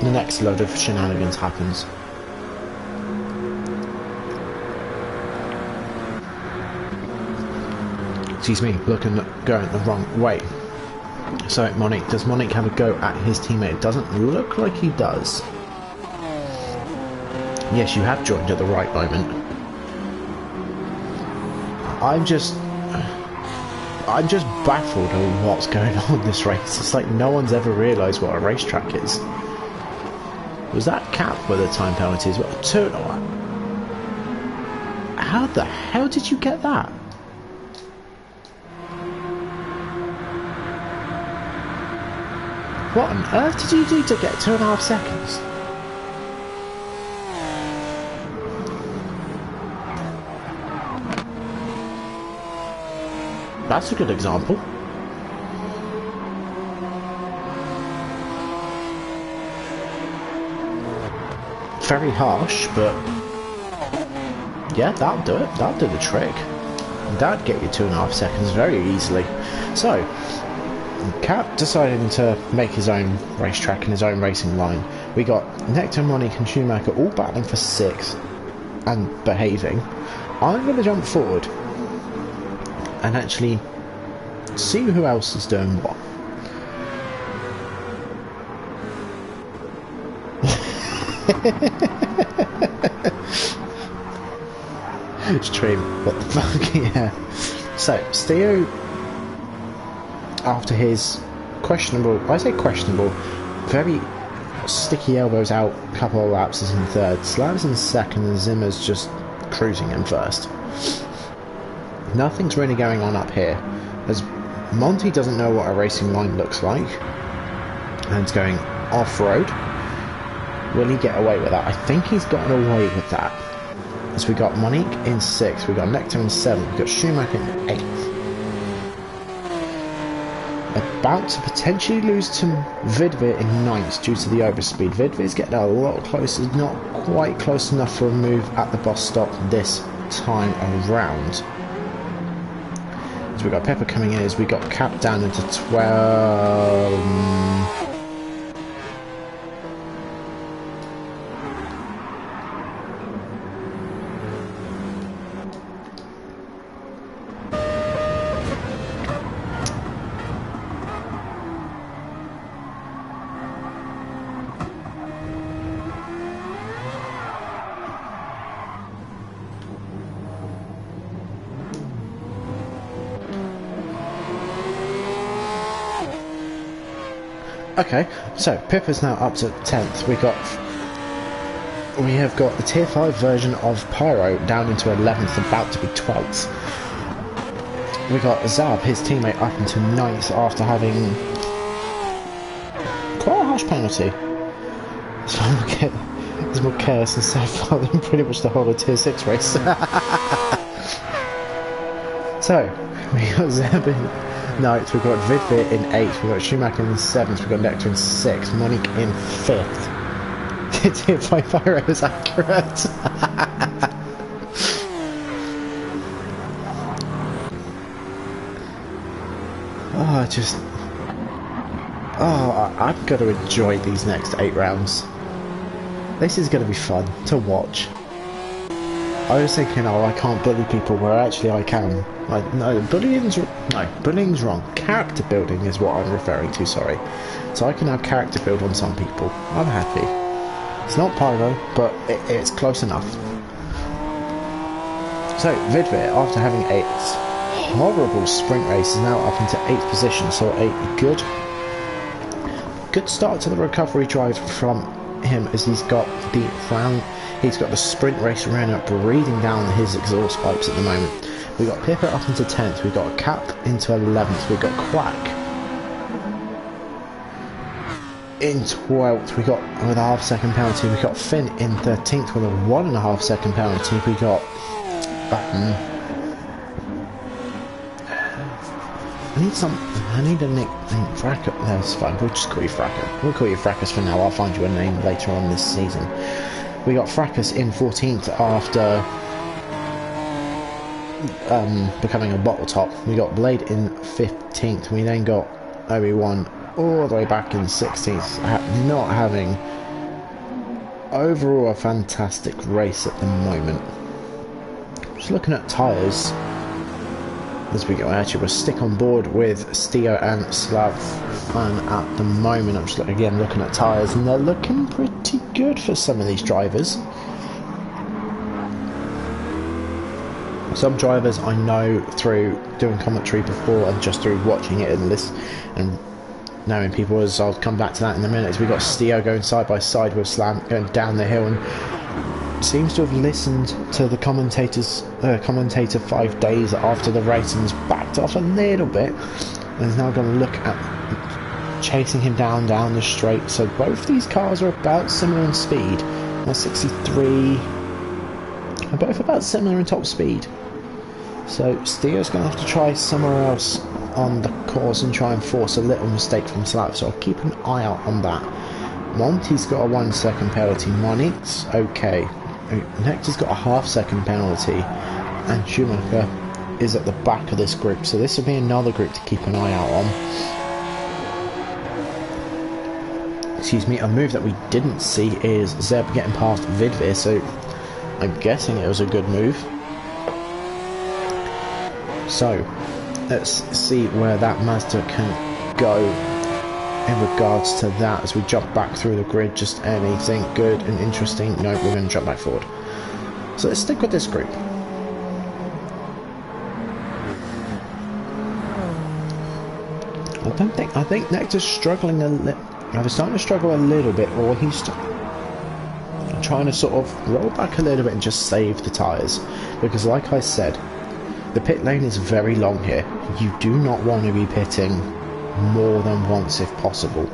the next load of shenanigans happens. Excuse me, going the wrong way. So Monique, does Monique have a go at his teammate? It doesn't look like he does. Yes, you have joined at the right moment. I'm just baffled at what's going on in this race. It's like no one's ever realised what a racetrack is. Was that Cap where the time penalty is? What, 2? How the hell did you get that? What on earth did you do to get 2.5 seconds? That's a good example. Very harsh, but yeah, that'll do it. That'll do the trick. That'd get you 2.5 seconds very easily. So, Cap deciding to make his own racetrack and his own racing line. We got Nectar, Monique and Schumacher all battling for 6 and behaving. I'm going to jump forward and actually see who else is doing what. Stream, what the fuck, yeah. So, Steo, after his questionable, I say questionable, very sticky elbows out, couple of laps is in third, Slav's in second, and Zimmer's just cruising in first. Nothing's really going on up here, as Monty doesn't know what a racing line looks like, and it's going off-road. Will he get away with that? I think he's gotten away with that. As we got Monique in 6th, we got Nectar in 7th, we got Schumacher in 8th. About to potentially lose to Vidvir in 9th due to the overspeed. Vidvir's getting a lot closer, not quite close enough for a move at the bus stop this time around. As we got Pepper coming in, as we got Cap down into 12. Okay, so Pippa's now up to 10th. We have got the tier 5 version of Pyro down into 11th, about to be 12th. We got Zab, his teammate, up into 9th after having quite a harsh penalty. It's more chaos and so far than pretty much the whole of tier 6 race. So, we got Zab in 9th, we've got Vidvir in 8th, we've got Schumacher in 7th, we've got Nectar in 6th, Monique in 5th. Tier 5 Pyro is accurate. I've got to enjoy these next 8 rounds. This is going to be fun to watch. I was thinking, oh, I can't bully people, where actually I can. Like, no, bullying's wrong. Character building is what I'm referring to, sorry. So I can have character build on some people. I'm happy. It's not Pyro, but it's close enough. So, Vidvir, after having a horrible sprint race, is now up into 8th position. So a good start to the recovery drive from him, as he's got the sprint race round up, breathing down his exhaust pipes at the moment. We got Pippa up into 10th, we got Cap into 11th, we got Quack in 12th, we got with a half-second penalty, we got Finn in 13th with a 1.5-second penalty, we got I need a nickname. Fracas. That's fine. We'll just call you Fracas. We'll call you Fracas for now. I'll find you a name later on this season. We got Fracas in 14th after becoming a bottle top. We got Blade in 15th. We then got Obi-Wan all the way back in 16th, not having overall a fantastic race at the moment. Just looking at tyres as we go. Actually, we'll stick on board with Stio and Slav, and at the moment I'm just again looking at tyres, and they're looking pretty good for some of these drivers. Some drivers I know through doing commentary before and just through watching it and listening and knowing people, as I'll come back to that in a minute. We've got Stio going side by side with Slam going down the hill, and seems to have listened to the commentator 5 days after the race and has backed off a little bit, and is now going to look at chasing him down the straight. So both these cars are about similar in speed. 63 are both about similar in top speed. So Steele's going to have to try somewhere else on the course and try and force a little mistake from Slav, so I'll keep an eye out on that. Monty's got a 1 second penalty. Monique's okay. Nectar's got a half-second penalty, and Schumacher is at the back of this group, so this will be another group to keep an eye out on. Excuse me. A move that we didn't see is Zeb getting past Vidvir, so I'm guessing it was a good move. So let's see where that Mazda can go in regards to that as we jump back through the grid. Just anything good and interesting? No, we're going to jump back forward. So let's stick with this group. I think Nectar's struggling a little. He's starting to struggle a little bit, or he's trying to sort of roll back a little bit and just save the tyres, because like I said, the pit lane is very long here. You do not want to be pitting more than once if possible.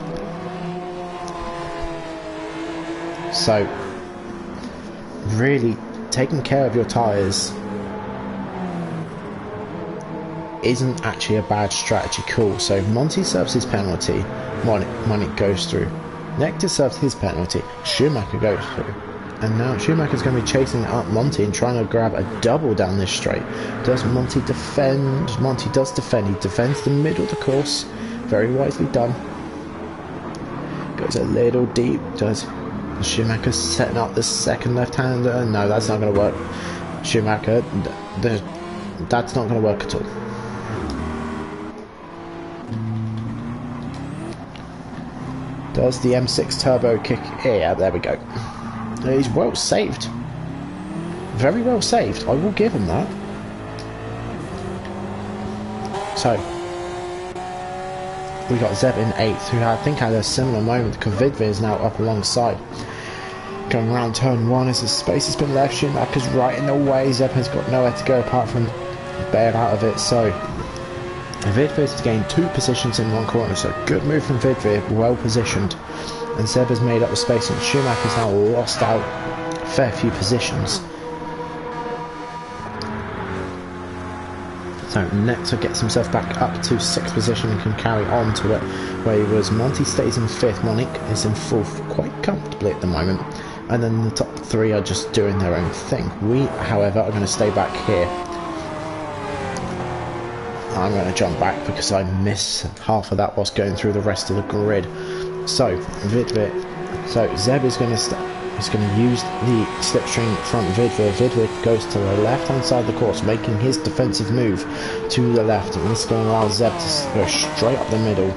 So really taking care of your tyres isn't actually a bad strategy call. So Monty serves his penalty, Monique goes through. Nectar serves his penalty, Schumacher goes through. And now Schumacher's going to be chasing up Monty and trying to grab a double down this straight. Does Monty defend? Monty does defend. He defends the middle of the course. Very wisely done. Goes a little deep. Does Schumacher setting up the second left-hander? No, that's not going to work. Schumacher, that's not going to work at all. Does the M6 turbo kick? Yeah, there we go. He's well saved. Very well saved. I will give him that. So we got Zeb in 8th, who I think had a similar moment. Vidvir is now up alongside. Going around turn 1 as the space has been left. Schumacher's right in the way. Zeb has got nowhere to go apart from bail out of it. So Vidvir's gained 2 positions in 1 corner. So good move from Vidvir, well positioned. And Zeb has made up the space, and Schumacher's now lost out a fair few positions. So Nectar gets himself back up to 6th position and can carry on to it where he was. Monty stays in 5th, Monique is in 4th quite comfortably at the moment, and then the top 3 are just doing their own thing. We, however, are going to stay back here. I'm going to jump back because I missed half of that whilst going through the rest of the grid. So Vidvir, so Zeb is going to use the slipstream from Vidvir. Vidvir goes to the left hand side of the course, making his defensive move to the left, and this is going to allow Zeb to go straight up the middle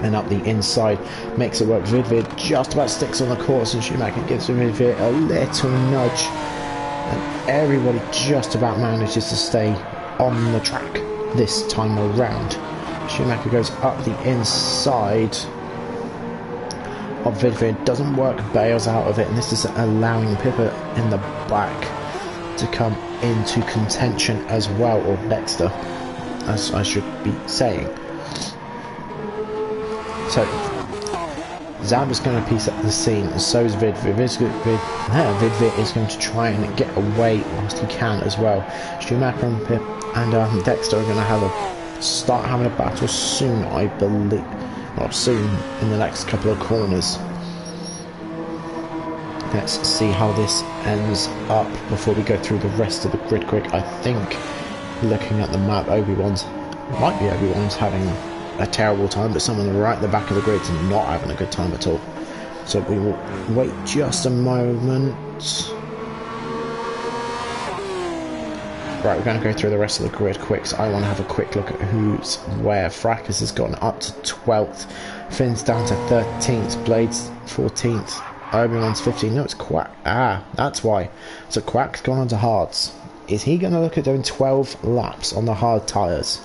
and up the inside, makes it work. Vidvir just about sticks on the course, and Schumacher gives Vidvir a little nudge, and everybody just about manages to stay on the track this time around. Schumacher goes up the inside of Vidvir, doesn't work, bails out of it, and this is allowing Pippa in the back to come into contention as well, or Dexter, as I should be saying. So Zab is going to piece up the scene, and so is Vidvir. Vidvir is going to try and get away whilst he can as well. Schumacher and Pip and Dexter are going to start having a battle soon, I believe. Not soon, in the next couple of corners. Let's see how this ends up before we go through the rest of the grid quick. I think, looking at the map, might be Obi-Wan's having a terrible time, but someone right at the back of the grid is not having a good time at all. So we will wait just a moment. Right, we're going to go through the rest of the grid quick, so I want to have a quick look at who's where. Fracas has gotten up to 12th, Finn's down to 13th, Blade's 14th, Obi-Wan's 15th. No, it's Quack. Ah, that's why. So Quack's gone on to hards. Is he going to look at doing 12 laps on the hard tyres?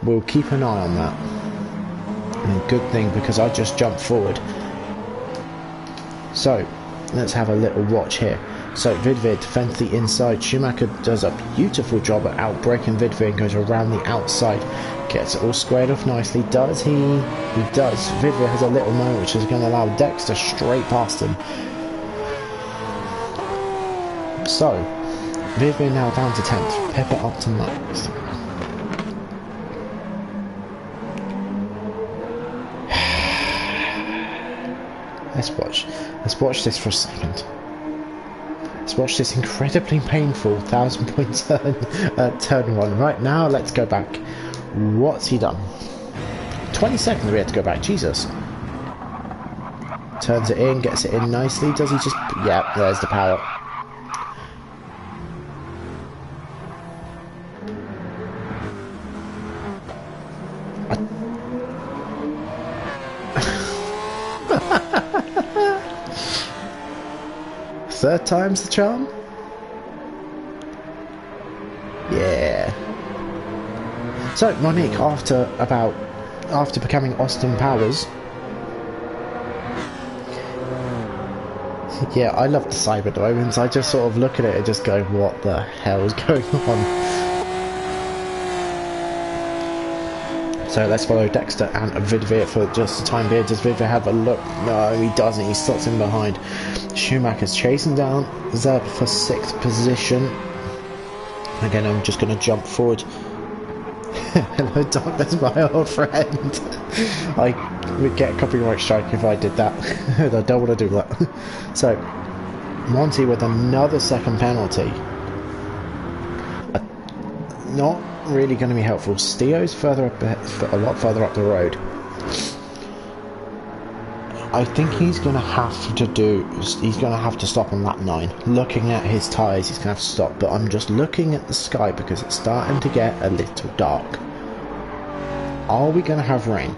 We'll keep an eye on that. And good thing, because I just jumped forward. So, let's have a little watch here. So Vidvid fends the inside. Schumacher does a beautiful job at outbraking Vidvid and goes around the outside. Gets it all squared off nicely. Does he? He does. Vidvid has a little moment which is going to allow Dexter straight past him. So, Vidvid now down to 10th. Pepper up to 9th. Let's watch this for a second. Let's watch this incredibly painful 1,000-point turn, turn one. Right now, let's go back. What's he done? 20 seconds we had to go back. Jesus. Turns it in, gets it in nicely. Does he just... Yeah, there's the power. Third time's the charm? Yeah. So Monique, after becoming Austin Powers. Yeah, I love the cyber diamonds. I just sort of look at it and just go, what the hell is going on? So let's follow Dexter and Vidvir for just the time being. Does Vidvir have a look? No, he doesn't. He slots in behind. Schumacher's chasing down Zeb for 6th position. Again, I'm just going to jump forward. Hello, Darkness, my old friend. I would get a copyright strike if I did that. I don't want to do that. So, Monty with another second penalty. Not really going to be helpful. Steo's further up, a lot further up the road. I think he's going to have to stop on lap 9. Looking at his tyres, he's going to have to stop. But I'm just looking at the sky because it's starting to get a little dark. Are we going to have rain?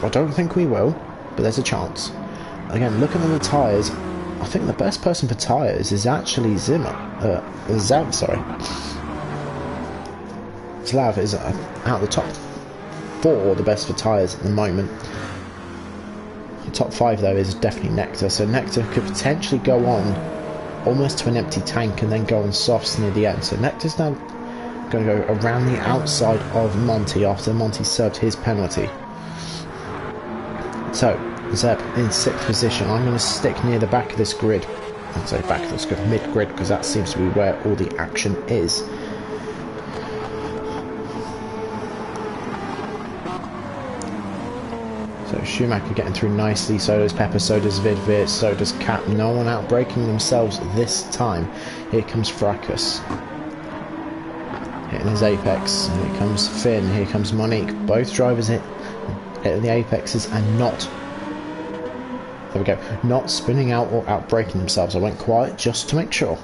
I don't think we will, but there's a chance. Again, looking at the tyres, I think the best person for tyres is actually Zav, sorry. Slav is out of the top 4 the best for tyres at the moment. The top 5 though is definitely Nectar, so Nectar could potentially go on almost to an empty tank and then go on softs near the end. So Nectar's now going to go around the outside of Monty after Monty served his penalty. So Zeb in 6th position. I'm going to stick near the back of this grid. I'd say back of this grid, mid-grid, because that seems to be where all the action is. So Schumacher getting through nicely, so does Pepper, so does Vidvir, so does Cap. No one out breaking themselves this time. Here comes Fracas. Hitting his apex. Here comes Finn, here comes Monique. Both drivers hitting the apexes and not... There we go. Not spinning out or out breaking themselves. I went quiet just to make sure.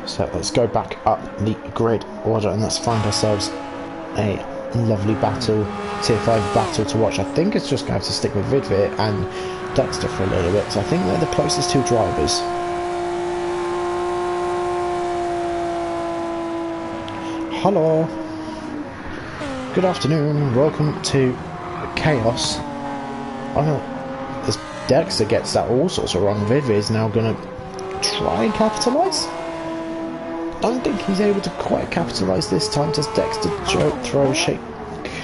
So let's go back up the grid order and let's find ourselves a lovely battle, tier 5 battle to watch. I think it's just going to have to stick with Vidvir and Dexter for a little bit, so I think they're the closest 2 drivers. Hello, good afternoon, welcome to Chaos. As Dexter gets that all sorts of wrong, Vidvir is now going to try and capitalise. I don't think he's able to quite capitalise this time. Does Dexter throw a shake?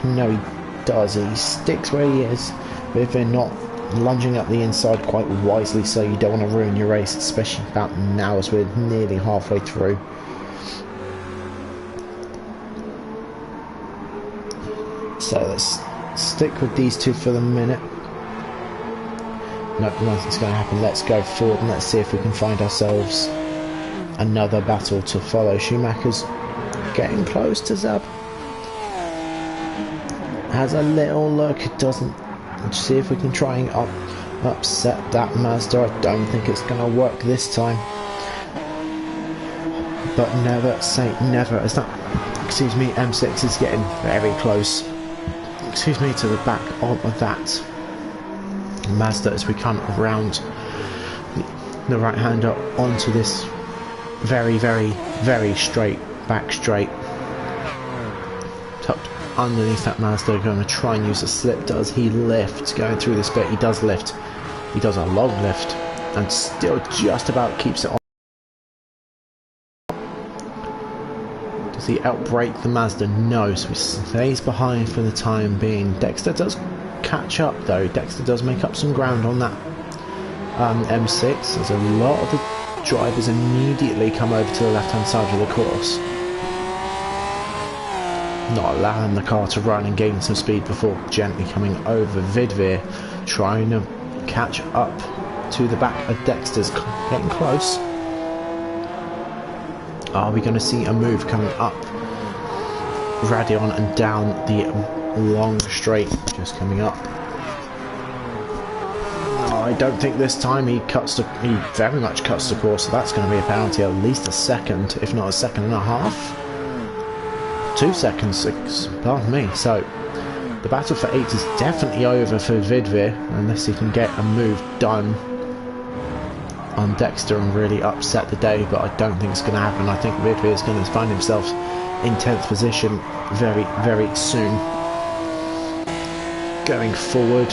No, he does. He sticks where he is. Vidvir not lunging up the inside quite wisely, so you don't want to ruin your race, especially about now as we're nearly halfway through. So let's stick with these 2 for the minute. No, nothing's going to happen. Let's go forward and let's see if we can find ourselves another battle to follow. Schumacher's getting close to Zeb. Has a little look. It doesn't. Let's see if we can try and upset that Mazda. I don't think it's going to work this time. But never say never. As that, excuse me, M6 is getting very close. Excuse me, to the back of that Mazda as we come around the right hander onto this very, very, very straight back straight. Tucked underneath that Mazda, going to try and use a slip. Does he lift going through this bit? He does lift. He does a long lift and still just about keeps it on. Does he outbrake the Mazda? No, so he stays behind for the time being. Dexter does catch up though. Dexter does make up some ground on that M6. There's a lot of the drivers immediately come over to the left hand side of the course, not allowing the car to run and gain some speed before gently coming over. Vidvir trying to catch up to the back of Dexter's, getting close. Are we going to see a move coming up Radion and down the long straight, just coming up? I don't think this time he very much cuts the course, so that's going to be a penalty, at least a second, if not a second and a half. 2 seconds, pardon me. So the battle for 8 is definitely over for Vidvir, unless he can get a move done on Dexter and really upset the day, but I don't think it's going to happen. I think Vidvir is going to find himself in 10th position very, very soon. Going forward,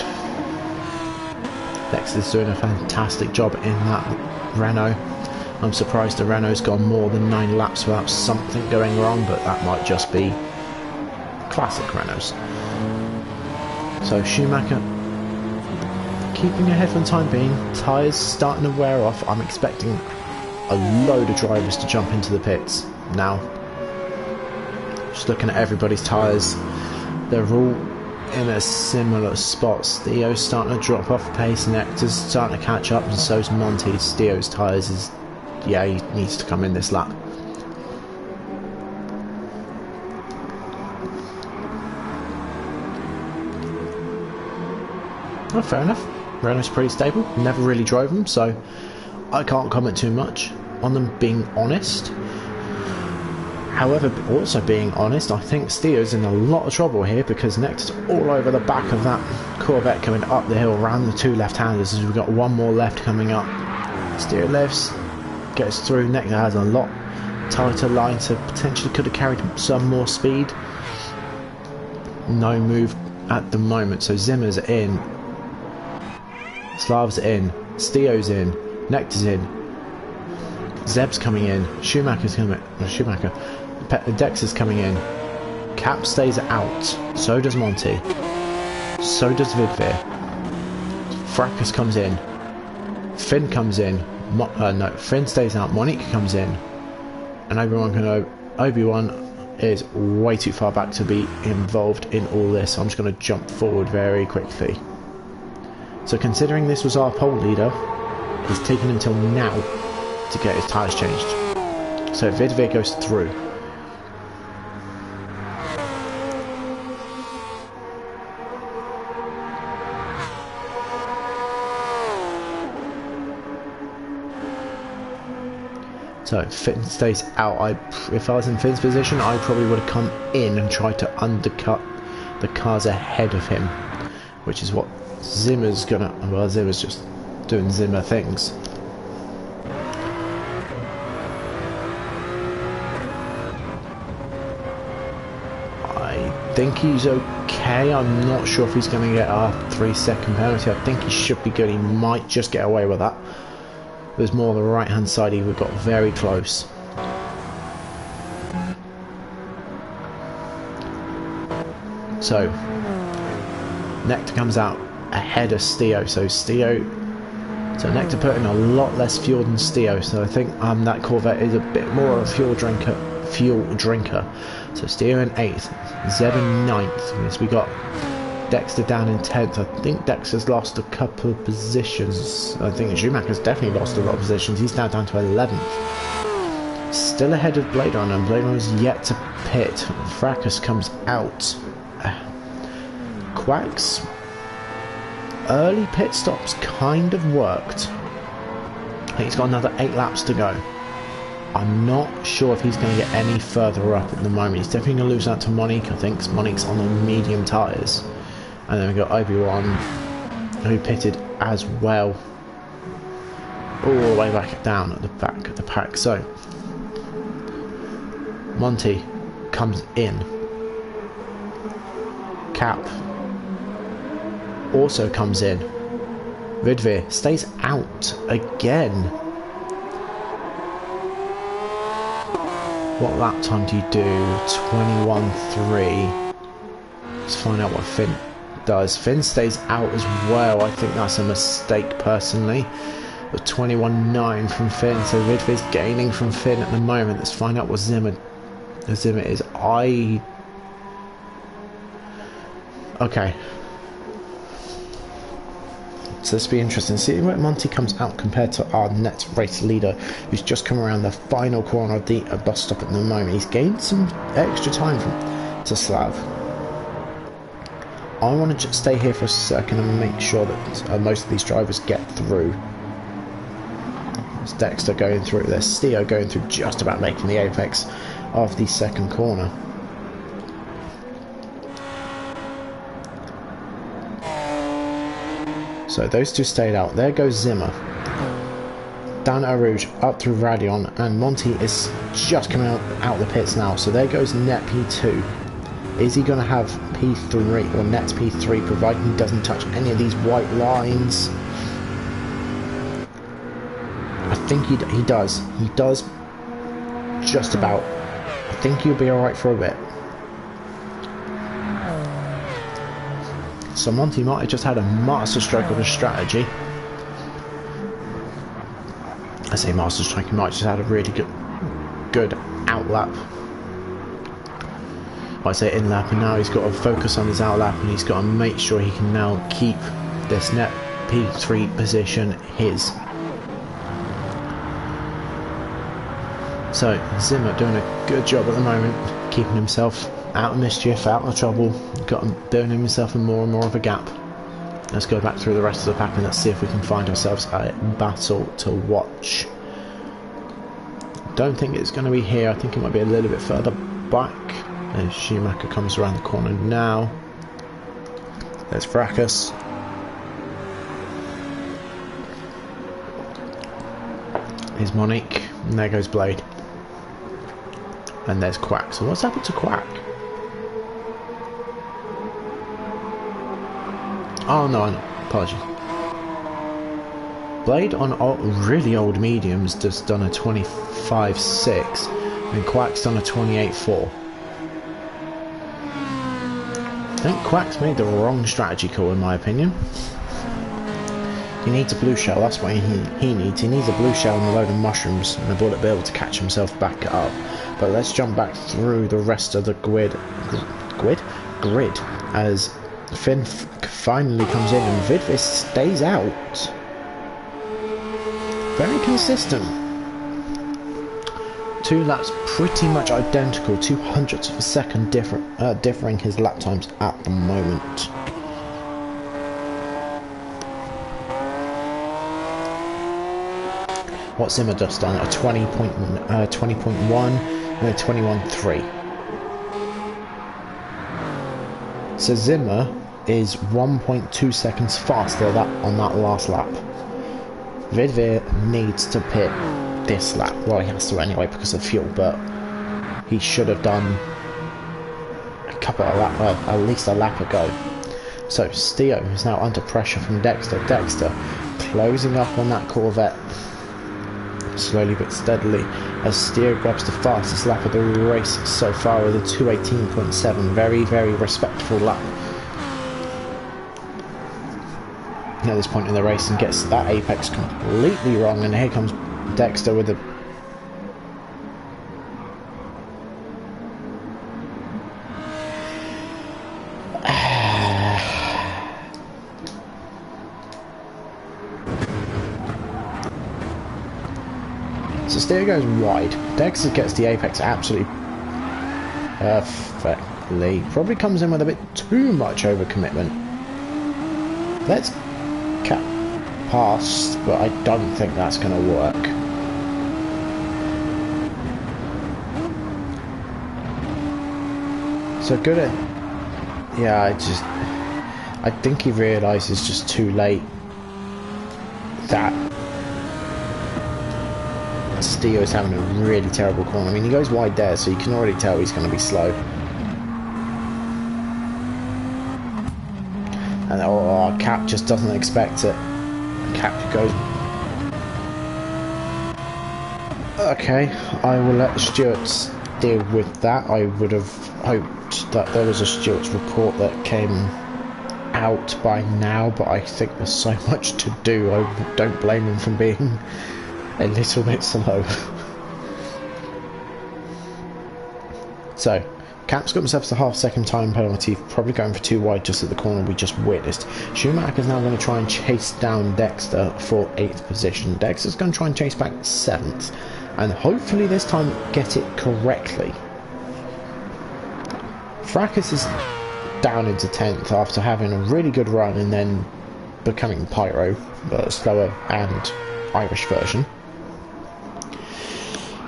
Dexter's doing a fantastic job in that Renault. I'm surprised the Renault's gone more than 9 laps without something going wrong, but that might just be classic Renaults. So Schumacher keeping ahead for the time being. Tyres starting to wear off. I'm expecting a load of drivers to jump into the pits now. Just looking at everybody's tyres, they're all in a similar spot. Steo's starting to drop off pace, Nectar's starting to catch up, and so's Monty. Steo's tyres is, yeah, he needs to come in this lap. Oh, fair enough. Renault's pretty stable. Never really drove them, so I can't comment too much on them, being honest. However, also being honest, I think Steo's in a lot of trouble here, because Nectar's all over the back of that Corvette coming up the hill around the 2 left-handers, as we've got one more left coming up. Steo lifts, gets through. Nectar has a lot tighter line, so potentially could have carried some more speed. No move at the moment, so Zimmer's in, Slav's in, Steo's in, Nectar's in, Zeb's coming in, Schumacher's coming, Dexter's coming in, Cap stays out, so does Monty, so does Vidvir, Fracas comes in, Finn comes in, no, Finn stays out, Monique comes in, and Obi-Wan is way too far back to be involved in all this. So I'm just going to jump forward very quickly. So considering this was our pole leader, it's taken until now to get his tyres changed. So Vidvir goes through. So Finn stays out. If I was in Finn's position, I probably would have come in and tried to undercut the cars ahead of him, which is what Zimmer's gonna. Well, Zimmer's just doing Zimmer things. I think he's okay. I'm not sure if he's going to get a 3-second penalty. I think he should be good. He might just get away with that. There's more on the right hand side. He got very close. So Nectar comes out ahead of Steo. So Nectar put in a lot less fuel than Steo. So I think that Corvette is a bit more of a fuel drinker. So Steo in 8th, Zeb in 9th. Yes, we got Dexter down in 10th. I think Dexter's lost a couple of positions. I think Schumacher's definitely lost a lot of positions. He's now down to 11th. Still ahead of Blade Runner, and Blade Runner's yet to pit. Fracas comes out. Quack's early pit stops kind of worked. I think he's got another 8 laps to go. I'm not sure if he's going to get any further up at the moment. He's definitely going to lose out to Monique, I think, because Monique's on the medium tyres. And then we've got Obi-Wan, who pitted as well, all the way back down at the back of the pack. So, Monty comes in. Cap also comes in. Vidvir stays out again. What lap time do you do? 21.3. Let's find out what Finn does. Finn stays out as well. I think that's a mistake personally. But 21.9 from Finn. So Vidvir's gaining from Finn at the moment. Let's find out what Zimmer is. Okay. So this will be interesting. See where Monty comes out compared to our next race leader, who's just come around the final corner of the bus stop at the moment. He's gained some extra time to Slav. I want to just stay here for a second and make sure that most of these drivers get through. There's Dexter going through. There's Steo going through, just about making the apex of the second corner. So those two stayed out. There goes Zimmer. Down at Rouge, up through Radion, and Monty is just coming out the pits now. So there goes net P2. Is he going to have P3 or net P3, providing he doesn't touch any of these white lines? I think he does. He does just about. I think he'll be alright for a bit. So Monty might have just had a master stroke of a strategy. I say master stroke, he might have just had a really good out lap. I say in lap, and now he's got to focus on his out lap, and he's got to make sure he can now keep this net P3 position his. So Zimmer doing a good job at the moment, keeping himself out of mischief, out of trouble, building himself in more and more of a gap. Let's go back through the rest of the pack and let's see if we can find ourselves a battle to watch. Don't think it's going to be here. I think it might be a little bit further back. And Schumacher comes around the corner now. There's Fracas. Here's Monique, and there goes Blade. And there's Quack. So what's happened to Quack? Oh no, apologies. Blade on really old mediums just done a 25.6 and Quack's done a 28.4. I think Quack's made the wrong strategy call in my opinion. He needs a blue shell, that's what he needs. He needs a blue shell and a load of mushrooms and a bullet bill to catch himself back up. But let's jump back through the rest of the grid as Finn finally comes in and Vidvis stays out. Very consistent. 2 laps pretty much identical, 200ths of a second differing his lap times at the moment. What Zimmer just done, a 20.1 and a 21.3. So Zimmer is 1.2 seconds faster on that last lap. Vidvir needs to pit this lap. Well, he has to anyway because of fuel, but he should have done a couple of laps, well, at least a lap ago. So Steo is now under pressure from Dexter. Dexter closing up on that Corvette slowly but steadily as Steo grabs the fastest lap of the race so far with a 2:18.7. Very, very respectful lap at this point in the race, and gets that apex completely wrong. And here comes Dexter with a So steer goes wide. Dexter gets the apex absolutely perfectly. Probably comes in with a bit too much overcommitment. Let's cap past, but I don't think that's going to work. So good at... Yeah, I think he realises just too late that Steele's having a really terrible corner. I mean, he goes wide there, so you can already tell he's going to be slow. And Cap just doesn't expect it. Cap goes... Okay, I will let the stewards deal with that. I would have hoped that there was a stewards report that came out by now, but I think there's so much to do. I don't blame him for being a little bit slow. So, Cap's got himself a half-second time penalty, probably going for too wide just at the corner we just witnessed. Schumacher's now going to try and chase down Dexter for 8th position. Dexter's going to try and chase back 7th, and hopefully this time get it correctly. Fracas is down into 10th after having a really good run and then becoming Pyro, but slower and Irish version.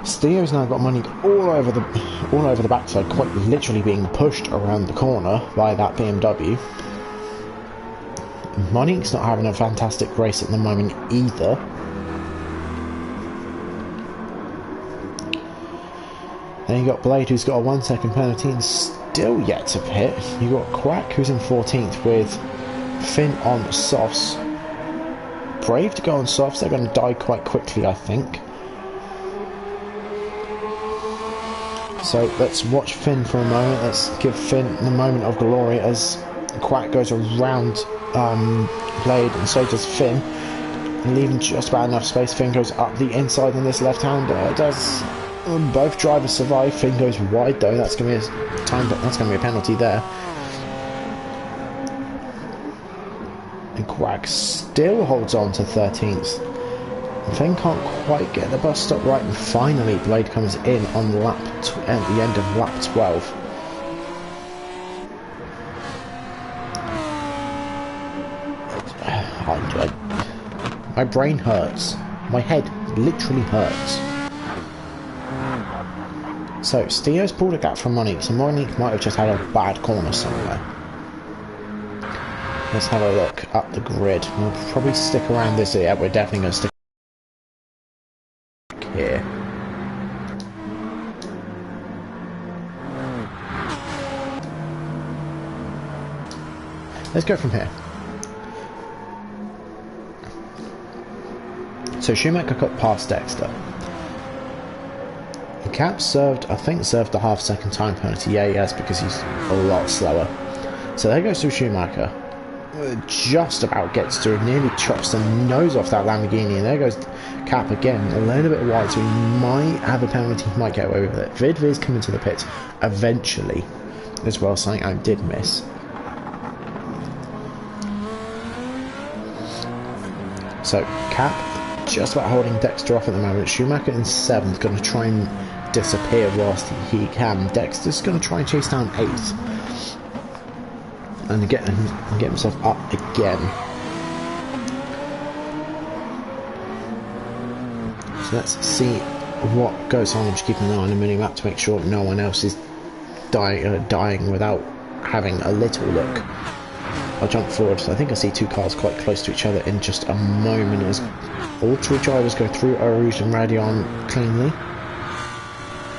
Steele's now got money all over the backside, quite literally being pushed around the corner by that BMW. Monique's not having a fantastic race at the moment either. Then you got Blade, who's got a 1 second penalty and still yet to pit. You got Quack, who's in 14th with Finn on softs. Brave to go on softs. They're going to die quite quickly, I think. So let's watch Finn for a moment. Let's give Finn the moment of glory as Quack goes around Blade, and so does Finn, and leaving just about enough space. Finn goes up the inside on this left-hander. Does both drivers survive? Finn goes wide though. That's going to be a time. That's going to be a penalty there. And Quack still holds on to 13th. Finn can't quite get the bus stop right, and finally Blade comes in on at the end of lap 12. My brain hurts. My head literally hurts. So Steele's pulled a gap from Monique, so Monique might have just had a bad corner somewhere. Let's have a look up the grid. We'll probably stick around this. Yeah, we're definitely going to stick here. Let's go from here. So Schumacher got past Dexter. Cap served the half-second time penalty. Yeah, yes, because he's a lot slower. So there goes to Schumacher. Just about gets through, nearly chops the nose off that Lamborghini, and there goes Cap again, a little bit wide, so he might have a penalty, he might get away with it. Vidvir's coming to the pits eventually as well, something I did miss. So Cap just about holding Dexter off at the moment. Schumacher in 7th, going to try and disappear whilst he can. Dexter's going to try and chase down 8th. And get himself up again. So let's see what goes on. I'm just keeping an eye on the mini-map to make sure no one else is dying without having a little look. I'll jump forward. So I think I see 2 cars quite close to each other in just a moment as all 3 drivers go through Rouge and Radion cleanly.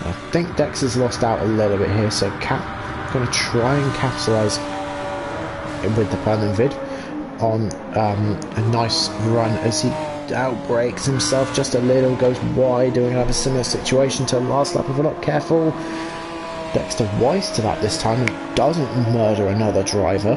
I think Dex has lost out a little bit here, so Cap going to try and capitalise with the Permanent Vid on a nice run as he outbrakes himself just a little, goes wide, doing another similar situation to the last lap if we're not careful. Dexter wise to that this time and doesn't murder another driver,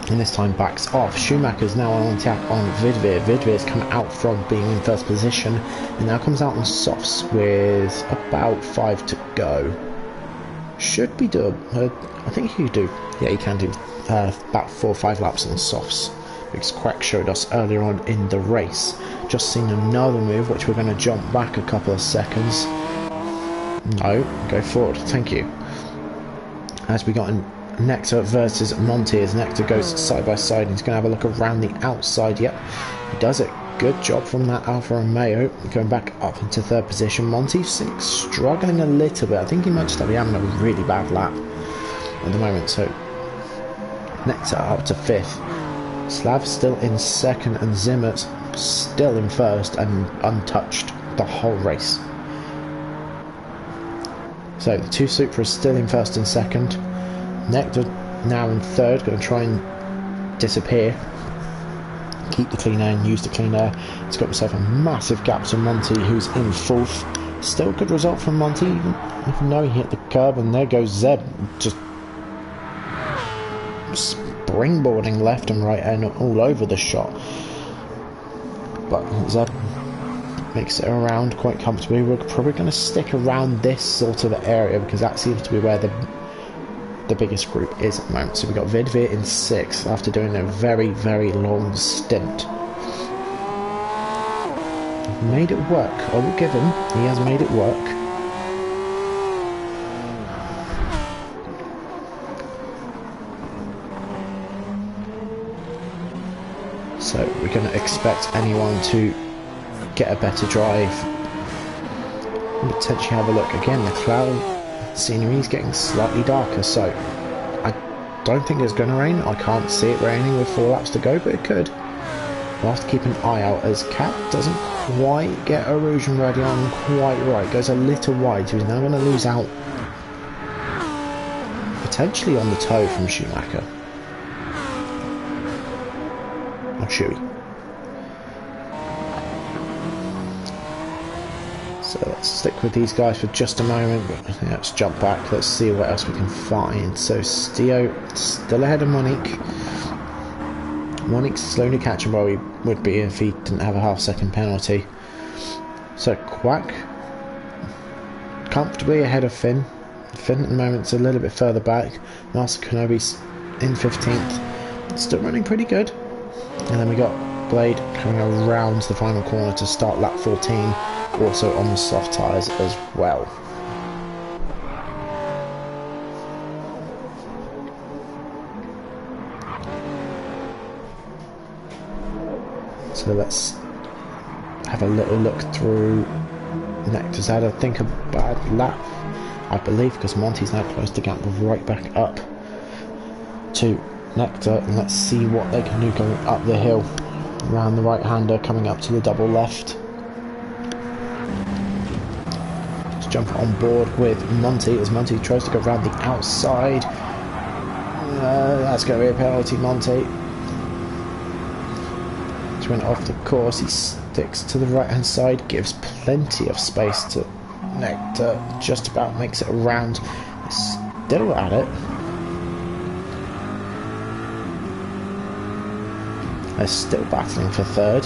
and this time backs off. Schumacher's now on attack on Vidvir. Vidvir's come out from being in 1st position and now comes out on softs with about 5 to go. Should be doable. I think he can do. Yeah, he can do about 4 or 5 laps on softs because Quack showed us earlier on in the race. Just seen another move, which we're going to jump back a couple of seconds. No, go forward, thank you. As we got in Nectar versus Monty, as Nectar goes side by side, he's going to have a look around the outside. Yep, he does it. Good job from that Alfa Romeo, going back up into third position. Monty struggling a little bit. I think he might just be having a really bad lap at the moment. So Nectar up to fifth. Slav still in second, and Zimmer's still in first and untouched the whole race. So the two Supras still in first and second. Nectar now in third, going to try and disappear. Keep the clean air and use the clean air. He's got himself a massive gap to Monty, who's in fourth. Still good result from Monty, even though he hit the curb, and there goes Zeb, just springboarding left and right and all over the shot. But Zeb makes it around quite comfortably. We're probably going to stick around this sort of area because that seems to be where the biggest group is at the moment. So we've got Vidvir in sixth after doing a very, very long stint. Made it work. I will give him. He has made it work. So we're going to expect anyone to get a better drive and potentially have a look. Again, the cloud scenery is getting slightly darker, so I don't think it's going to rain. I can't see it raining with 4 laps to go, but it could. We'll have to keep an eye out as Cat doesn't quite get Erosion Radion quite right. Goes a little wide, so he's now going to lose out potentially on the toe from Schumacher. Or Shuey. So let's stick with these guys for just a moment, but let's jump back, let's see what else we can find. So Stio still ahead of Monique. Monique's slowly catching where he would be if he didn't have a half-second penalty. So Quack comfortably ahead of Finn. Finn at the moment's a little bit further back. Master Kenobi's in 15th. Still running pretty good. And then we got Blade coming around the final corner to start lap 14, also on the soft tyres as well. So let's have a little look through Nectar's had, I think, a bad lap, I believe, because Monty's now closed the gap right back up to Nectar, and let's see what they can do going up the hill around the right hander coming up to the double left. Just jump on board with Monty as Monty tries to go around the outside. That's going to be a penalty. Monty just went off the course. He sticks to the right hand side, gives plenty of space to Nectar, just about makes it around. Still at it. They're still battling for third.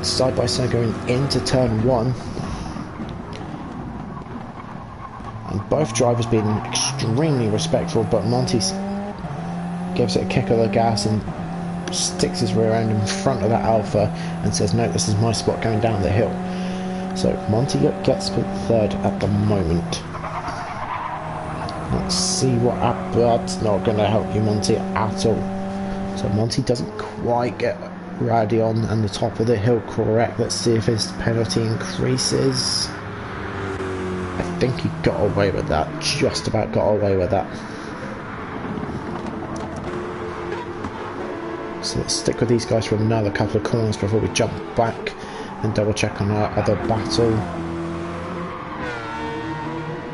Side by side going into turn 1. And both drivers being extremely respectful, but Monty gives it a kick of the gas and sticks his rear end in front of that Alpha and says, no, this is my spot going down the hill. So Monty gets third at the moment. Let's see what happens. That's not going to help you, Monty, at all. So Monty doesn't quite get Radion and the top of the hill correct. Let's see if his penalty increases. I think he got away with that. Just about got away with that. So let's stick with these guys for another couple of corners before we jump back and double check on our other battle.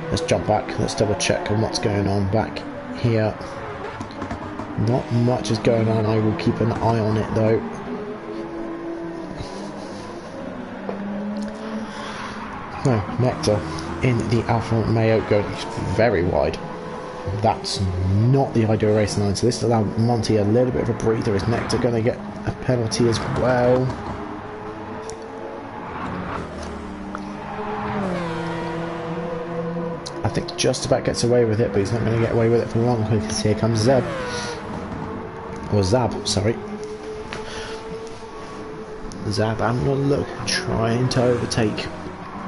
Let's jump back. Let's double check on what's going on back here. Not much is going on. I will keep an eye on it though. No, Nectar in the Alfa Romeo going very wide. That's not the ideal racing line, so this allowed Monty a little bit of a breather. Is Nectar going to get a penalty as well? I think just about gets away with it, but he's not going to get away with it for long because here comes Zeb. Or Zab, sorry. Zab having a look, trying to overtake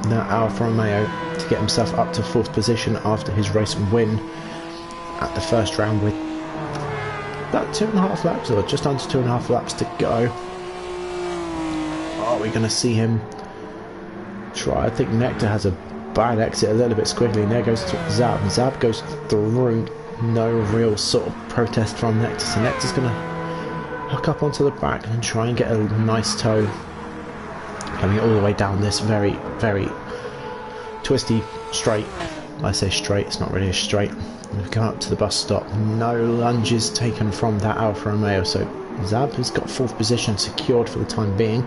the Alfa Romeo to get himself up to 4th position after his race win at the first round with about 2.5 laps, or just under 2.5 laps to go. Are we going to see him try? I think Nectar has a bad exit, a little bit squiggly, and there goes Zab. Zab goes through, no real sort of protest from Nectar, so Nectar's going to hook up onto the back and try and get a nice toe coming all the way down this very, very twisty straight. I say straight, it's not really a straight. We've come up to the bus stop, no lunges taken from that Alfa Romeo, so Zab has got 4th position secured for the time being.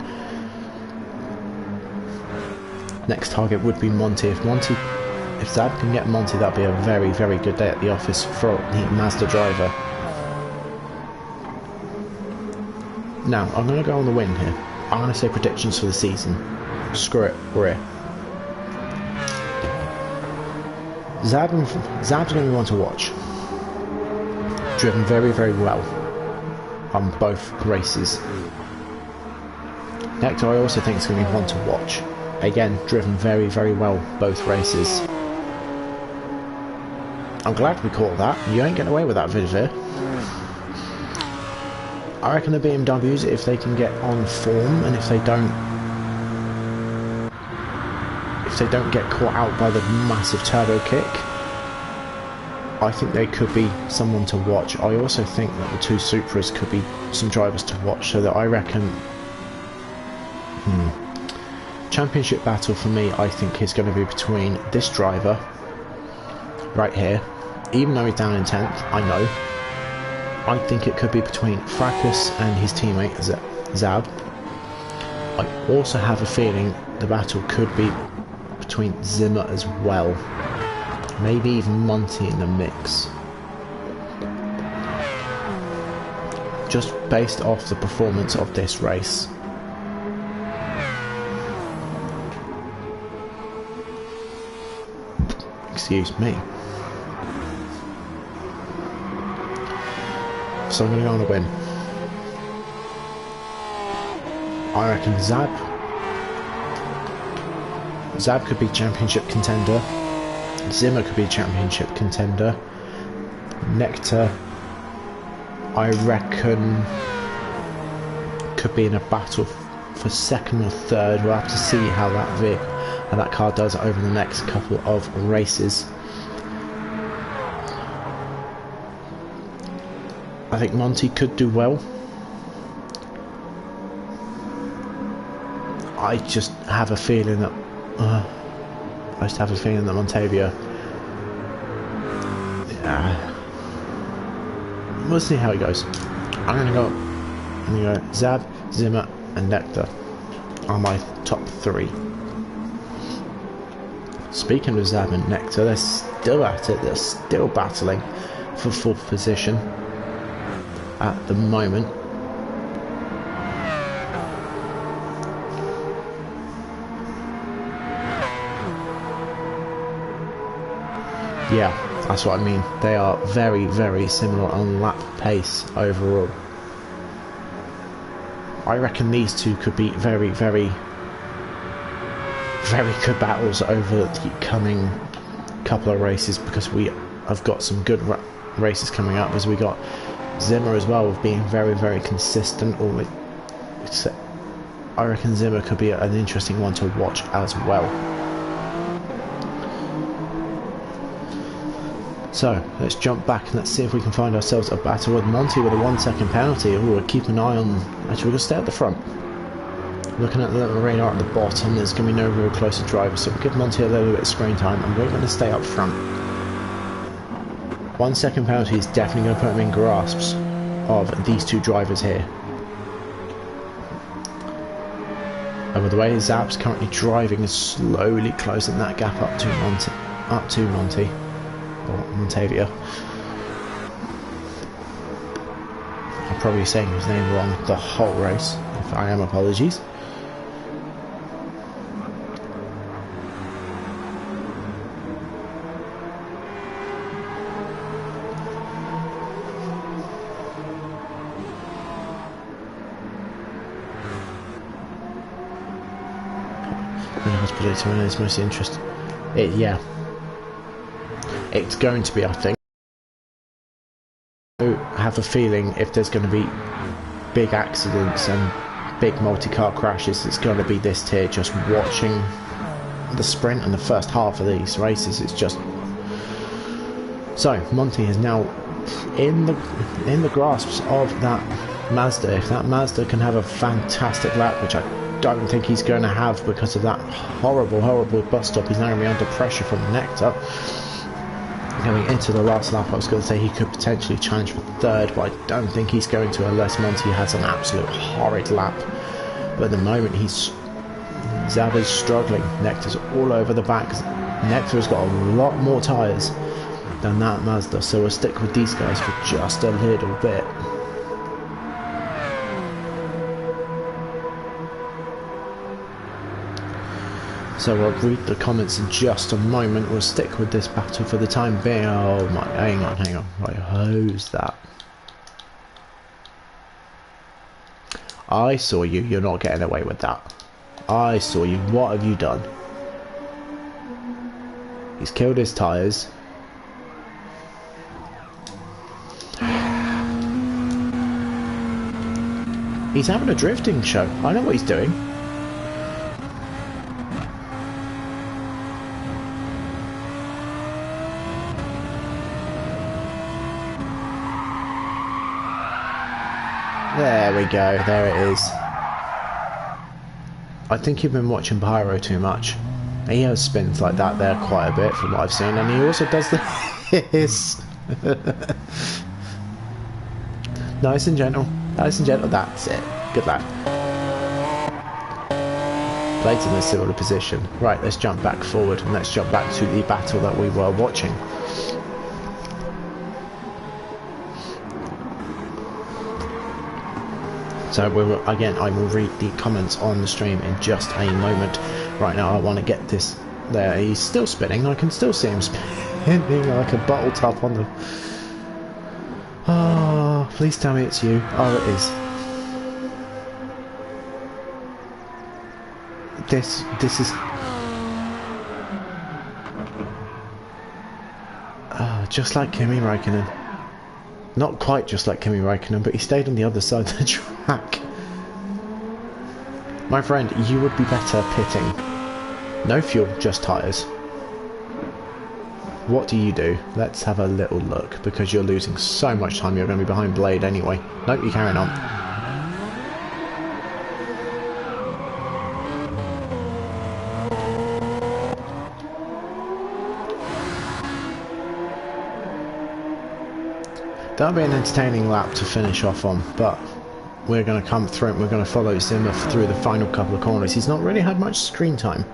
Next target would be Monty. If Zab can get Monty, that'd be a very, very good day at the office for the Mazda driver. Now, I'm going to go on the win here. I'm going to say predictions for the season. Screw it, we're here. Zab's going to be one to watch. Driven very, very well on both races. Nectar, I also think is going to be one to watch. Again, driven very, very well both races. I'm glad we caught that. You ain't getting away with that, Vidvir. I reckon the BMWs, if they can get on form and if they don't get caught out by the massive turbo kick, I think they could be someone to watch. I also think that the 2 Supras could be some drivers to watch, so that I reckon championship battle for me, I think, is going to be between this driver right here, even though he's down in 10th, I know. I think it could be between Fracas and his teammate Zab. I also have a feeling the battle could be between Zimmer as well. Maybe even Monty in the mix. Just based off the performance of this race. Excuse me. So I'm going to go on a win. I reckon Zab could be championship contender. Zimmer could be championship contender. Nectar, I reckon, could be in a battle for 2nd or 3rd. We'll have to see how that car does over the next couple of races. I think Monty could do well. I just have a feeling that Montavia. Yeah, we'll see how it goes. I'm gonna go Zab, Zimmer, and Nectar are my top 3. Speaking of Zab and Nectar, they're still at it. They're still battling for 4th position at the moment. Yeah, that's what I mean. They are very, very similar on lap pace overall. I reckon these two could be very, very, very good battles over the coming couple of races, because we have got some good races coming up, as we got Zimmer as well, with being very, very consistent. I reckon Zimmer could be an interesting one to watch as well. So let's jump back and let's see if we can find ourselves a battle with Monty with a 1-second penalty. We'll keep an eye on. Actually, we're going to stay at the front. Looking at the little radar at the bottom, there's going to be no real closer driver, so we'll give Monty a little bit of screen time, and we're going to stay up front. 1-second penalty is definitely going to put him in grasps of these two drivers here. And with the way Zab's currently driving, is slowly closing that gap up to Monty. Or Montavia. I'm probably saying his name wrong the whole race. If I am, apologies. Hospitality is most interesting. Yeah. It's going to be, I think. I have a feeling if there's going to be big accidents and big multi-car crashes, it's going to be this tier. Just watching the sprint and the first half of these races, it's just... So, Monty is now in the grasps of that Mazda. If that Mazda can have a fantastic lap, which I don't think he's going to have because of that horrible bus stop, he's now going to be under pressure from Nectar. Going into the last lap, I was going to say he could potentially challenge for third, but I don't think he's going to unless Monty has an absolute horrid lap. But at the moment, Zava's struggling. Nectar's all over the back. Nectar has got a lot more tyres than that Mazda, so we'll stick with these guys for just a little bit. So I'll read the comments in just a moment. We'll stick with this battle for the time being. Oh my, hang on. Right, who's that? I saw you. You're not getting away with that. I saw you. What have you done? He's killed his tyres. He's having a drifting show. I know what he's doing. There we go, there it is. I think you've been watching Aero too much. He has spins like that there quite a bit from what I've seen, and he also does the hiss. Nice and gentle, that's it. Good lad. Blade's in a similar position. Right, let's jump back forward and let's jump back to the battle that we were watching. So again, I will read the comments on the stream in just a moment. Right now I want to get this there. He's still spinning. I can still see him spinning like a bottle top on the... Oh, please tell me it's you. Oh, it is. This is... just like Kimi Räikkönen. Not quite just like Kimi Räikkönen, but he stayed on the other side of the track. My friend, you would be better pitting. No fuel, just tyres. What do you do? Let's have a little look, because you're losing so much time. You're going to be behind Blade anyway. Nope, you're carrying on. That'll be an entertaining lap to finish off on, but we're going to come through and we're going to follow Zimmer through the final couple of corners. He's not really had much screen time.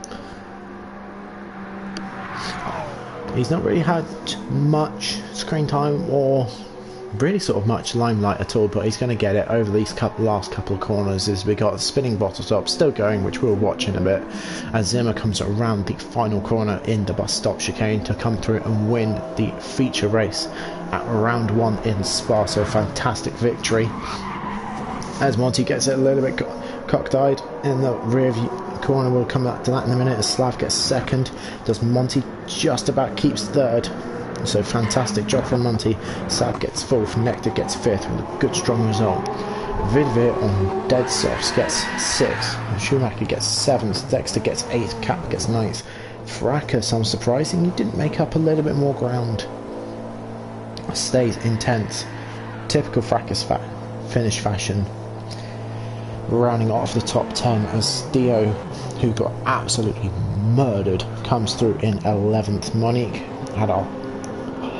He's not really had much screen time or really sort of much limelight at all, but he's going to get it over these last couple of corners as we got the spinning bottle stop still going, which we'll watch in a bit, as Zimmer comes around the final corner in the bus stop chicane to come through and win the feature race at round 1 in Spa. So a fantastic victory as Monty gets it a little bit cocked-eyed in the rear view corner. We'll come back to that in a minute as Slav gets second. Does Monty just about keeps third. So fantastic job from Monty. Slav gets fourth, Nectar gets fifth with a good strong result. Vidvir on dead softs gets sixth, Schumacher gets seventh, Dexter gets eighth, Cap gets ninth. Fracas, I'm surprising he didn't make up a little bit more ground. Stays in 10th. Typical Fracas finish fashion. Rounding off the top 10 as Theo, who got absolutely murdered, comes through in 11th. Monique had a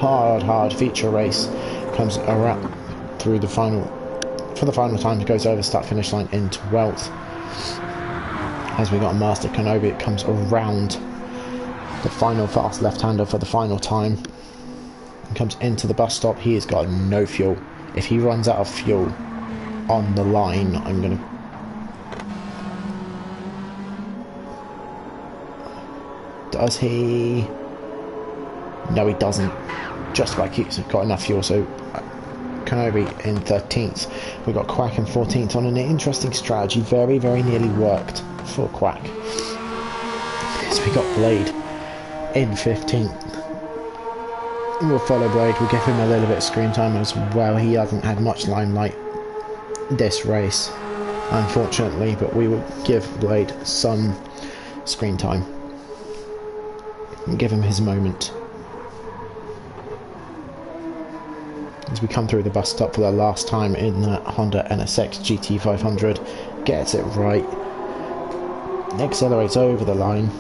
hard feature race, comes around through the final for the final time, goes over start finish line in 12th. As we got Master Kenobi, it comes around the final fast left-hander for the final time and comes into the bus stop. He has got no fuel. If he runs out of fuel on the line, I'm gonna... Does he? No, he doesn't. Just about keeps got enough fuel, so Kenobi in 13th. We've got Quack in 14th on an interesting strategy. Very nearly worked for Quack. So we got Blade in 15th. We'll follow Blade, we'll give him a little bit of screen time as well. He hasn't had much limelight this race, unfortunately, but we will give Blade some screen time and give him his moment. As we come through the bus stop for the last time in the Honda NSX GT500, gets it right, accelerates over the line,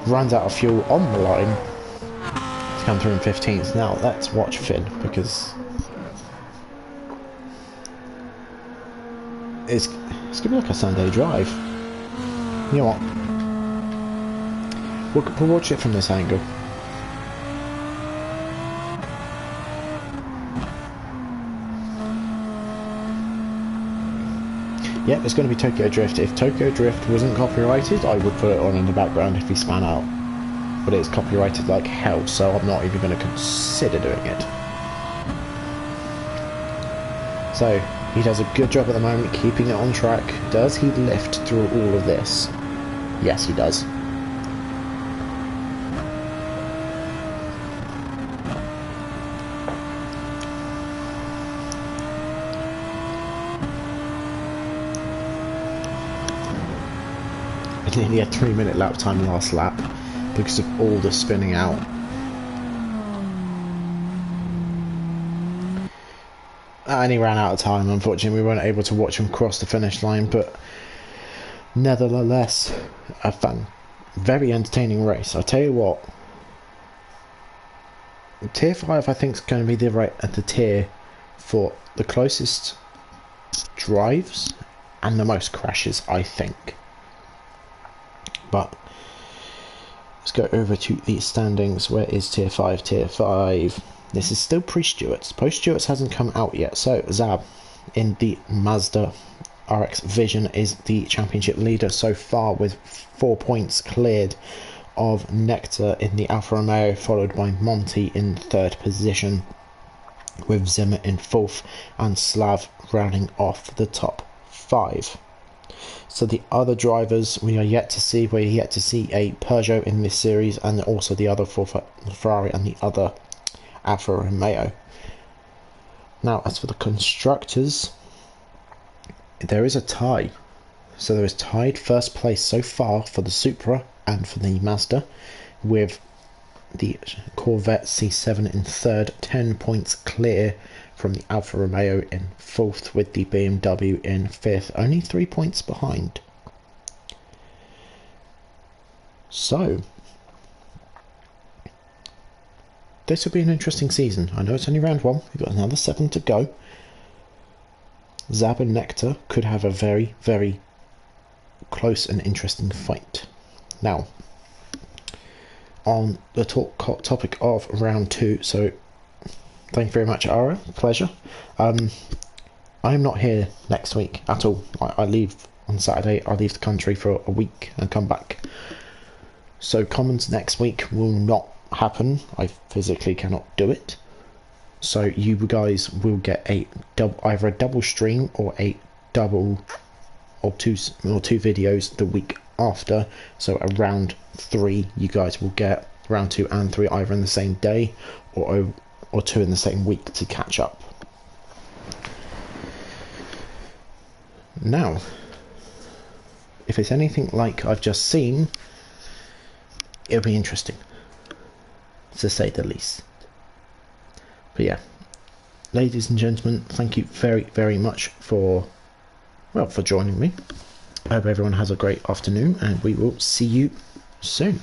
runs out of fuel on the line to come through in 15th. Now let's watch Finn, because it's going to be like a Sunday drive. You know what? We'll watch it from this angle. Yep, it's going to be Tokyo Drift. If Tokyo Drift wasn't copyrighted, I would put it on in the background if he span out. But it's copyrighted like hell, so I'm not even going to consider doing it. So, he does a good job at the moment, keeping it on track. Does he lift through all of this? Yes, he does. Nearly a 3-minute lap time last lap because of all the spinning out. And he ran out of time, unfortunately. We weren't able to watch him cross the finish line, but nevertheless, a very entertaining race. I'll tell you what, Tier 5 I think is going to be the tier for the closest drives and the most crashes, I think. But let's go over to the standings. Where is Tier 5? Tier 5. This is still pre-Stewart's. Post-Stewart's hasn't come out yet. So Zab in the Mazda RX Vision is the championship leader so far, with 4 points cleared of Nectar in the Alfa Romeo, followed by Monty in 3rd position, with Zimmer in 4th and Slav rounding off the top 5. So the other drivers we're yet to see a Peugeot in this series, and also the other for Ferrari and the other Alfa Romeo. Now, as for the constructors, there is a tie. So there is tied first place so far for the Supra and for the Mazda, with the Corvette C7 in 3rd, 10 points clear from the Alfa Romeo in 4th, with the BMW in 5th, only 3 points behind. So, this will be an interesting season. I know it's only round 1, we've got another 7 to go. Zab and Nectar could have a very, very close and interesting fight. Now, on the topic of round 2, so thank you very much, Aero. Pleasure. I'm not here next week at all. I leave on Saturday. I leave the country for a week and come back. So Commons next week will not happen. I physically cannot do it. So you guys will get either a double stream or a double or two videos the week after. So a round 3 you guys will get round 2 and 3 either in the same day or 2 in the same week to catch up. Now, if it's anything like I've just seen, it'll be interesting, to say the least. But yeah, ladies and gentlemen, thank you very, very much for joining me. I hope everyone has a great afternoon, and we will see you soon.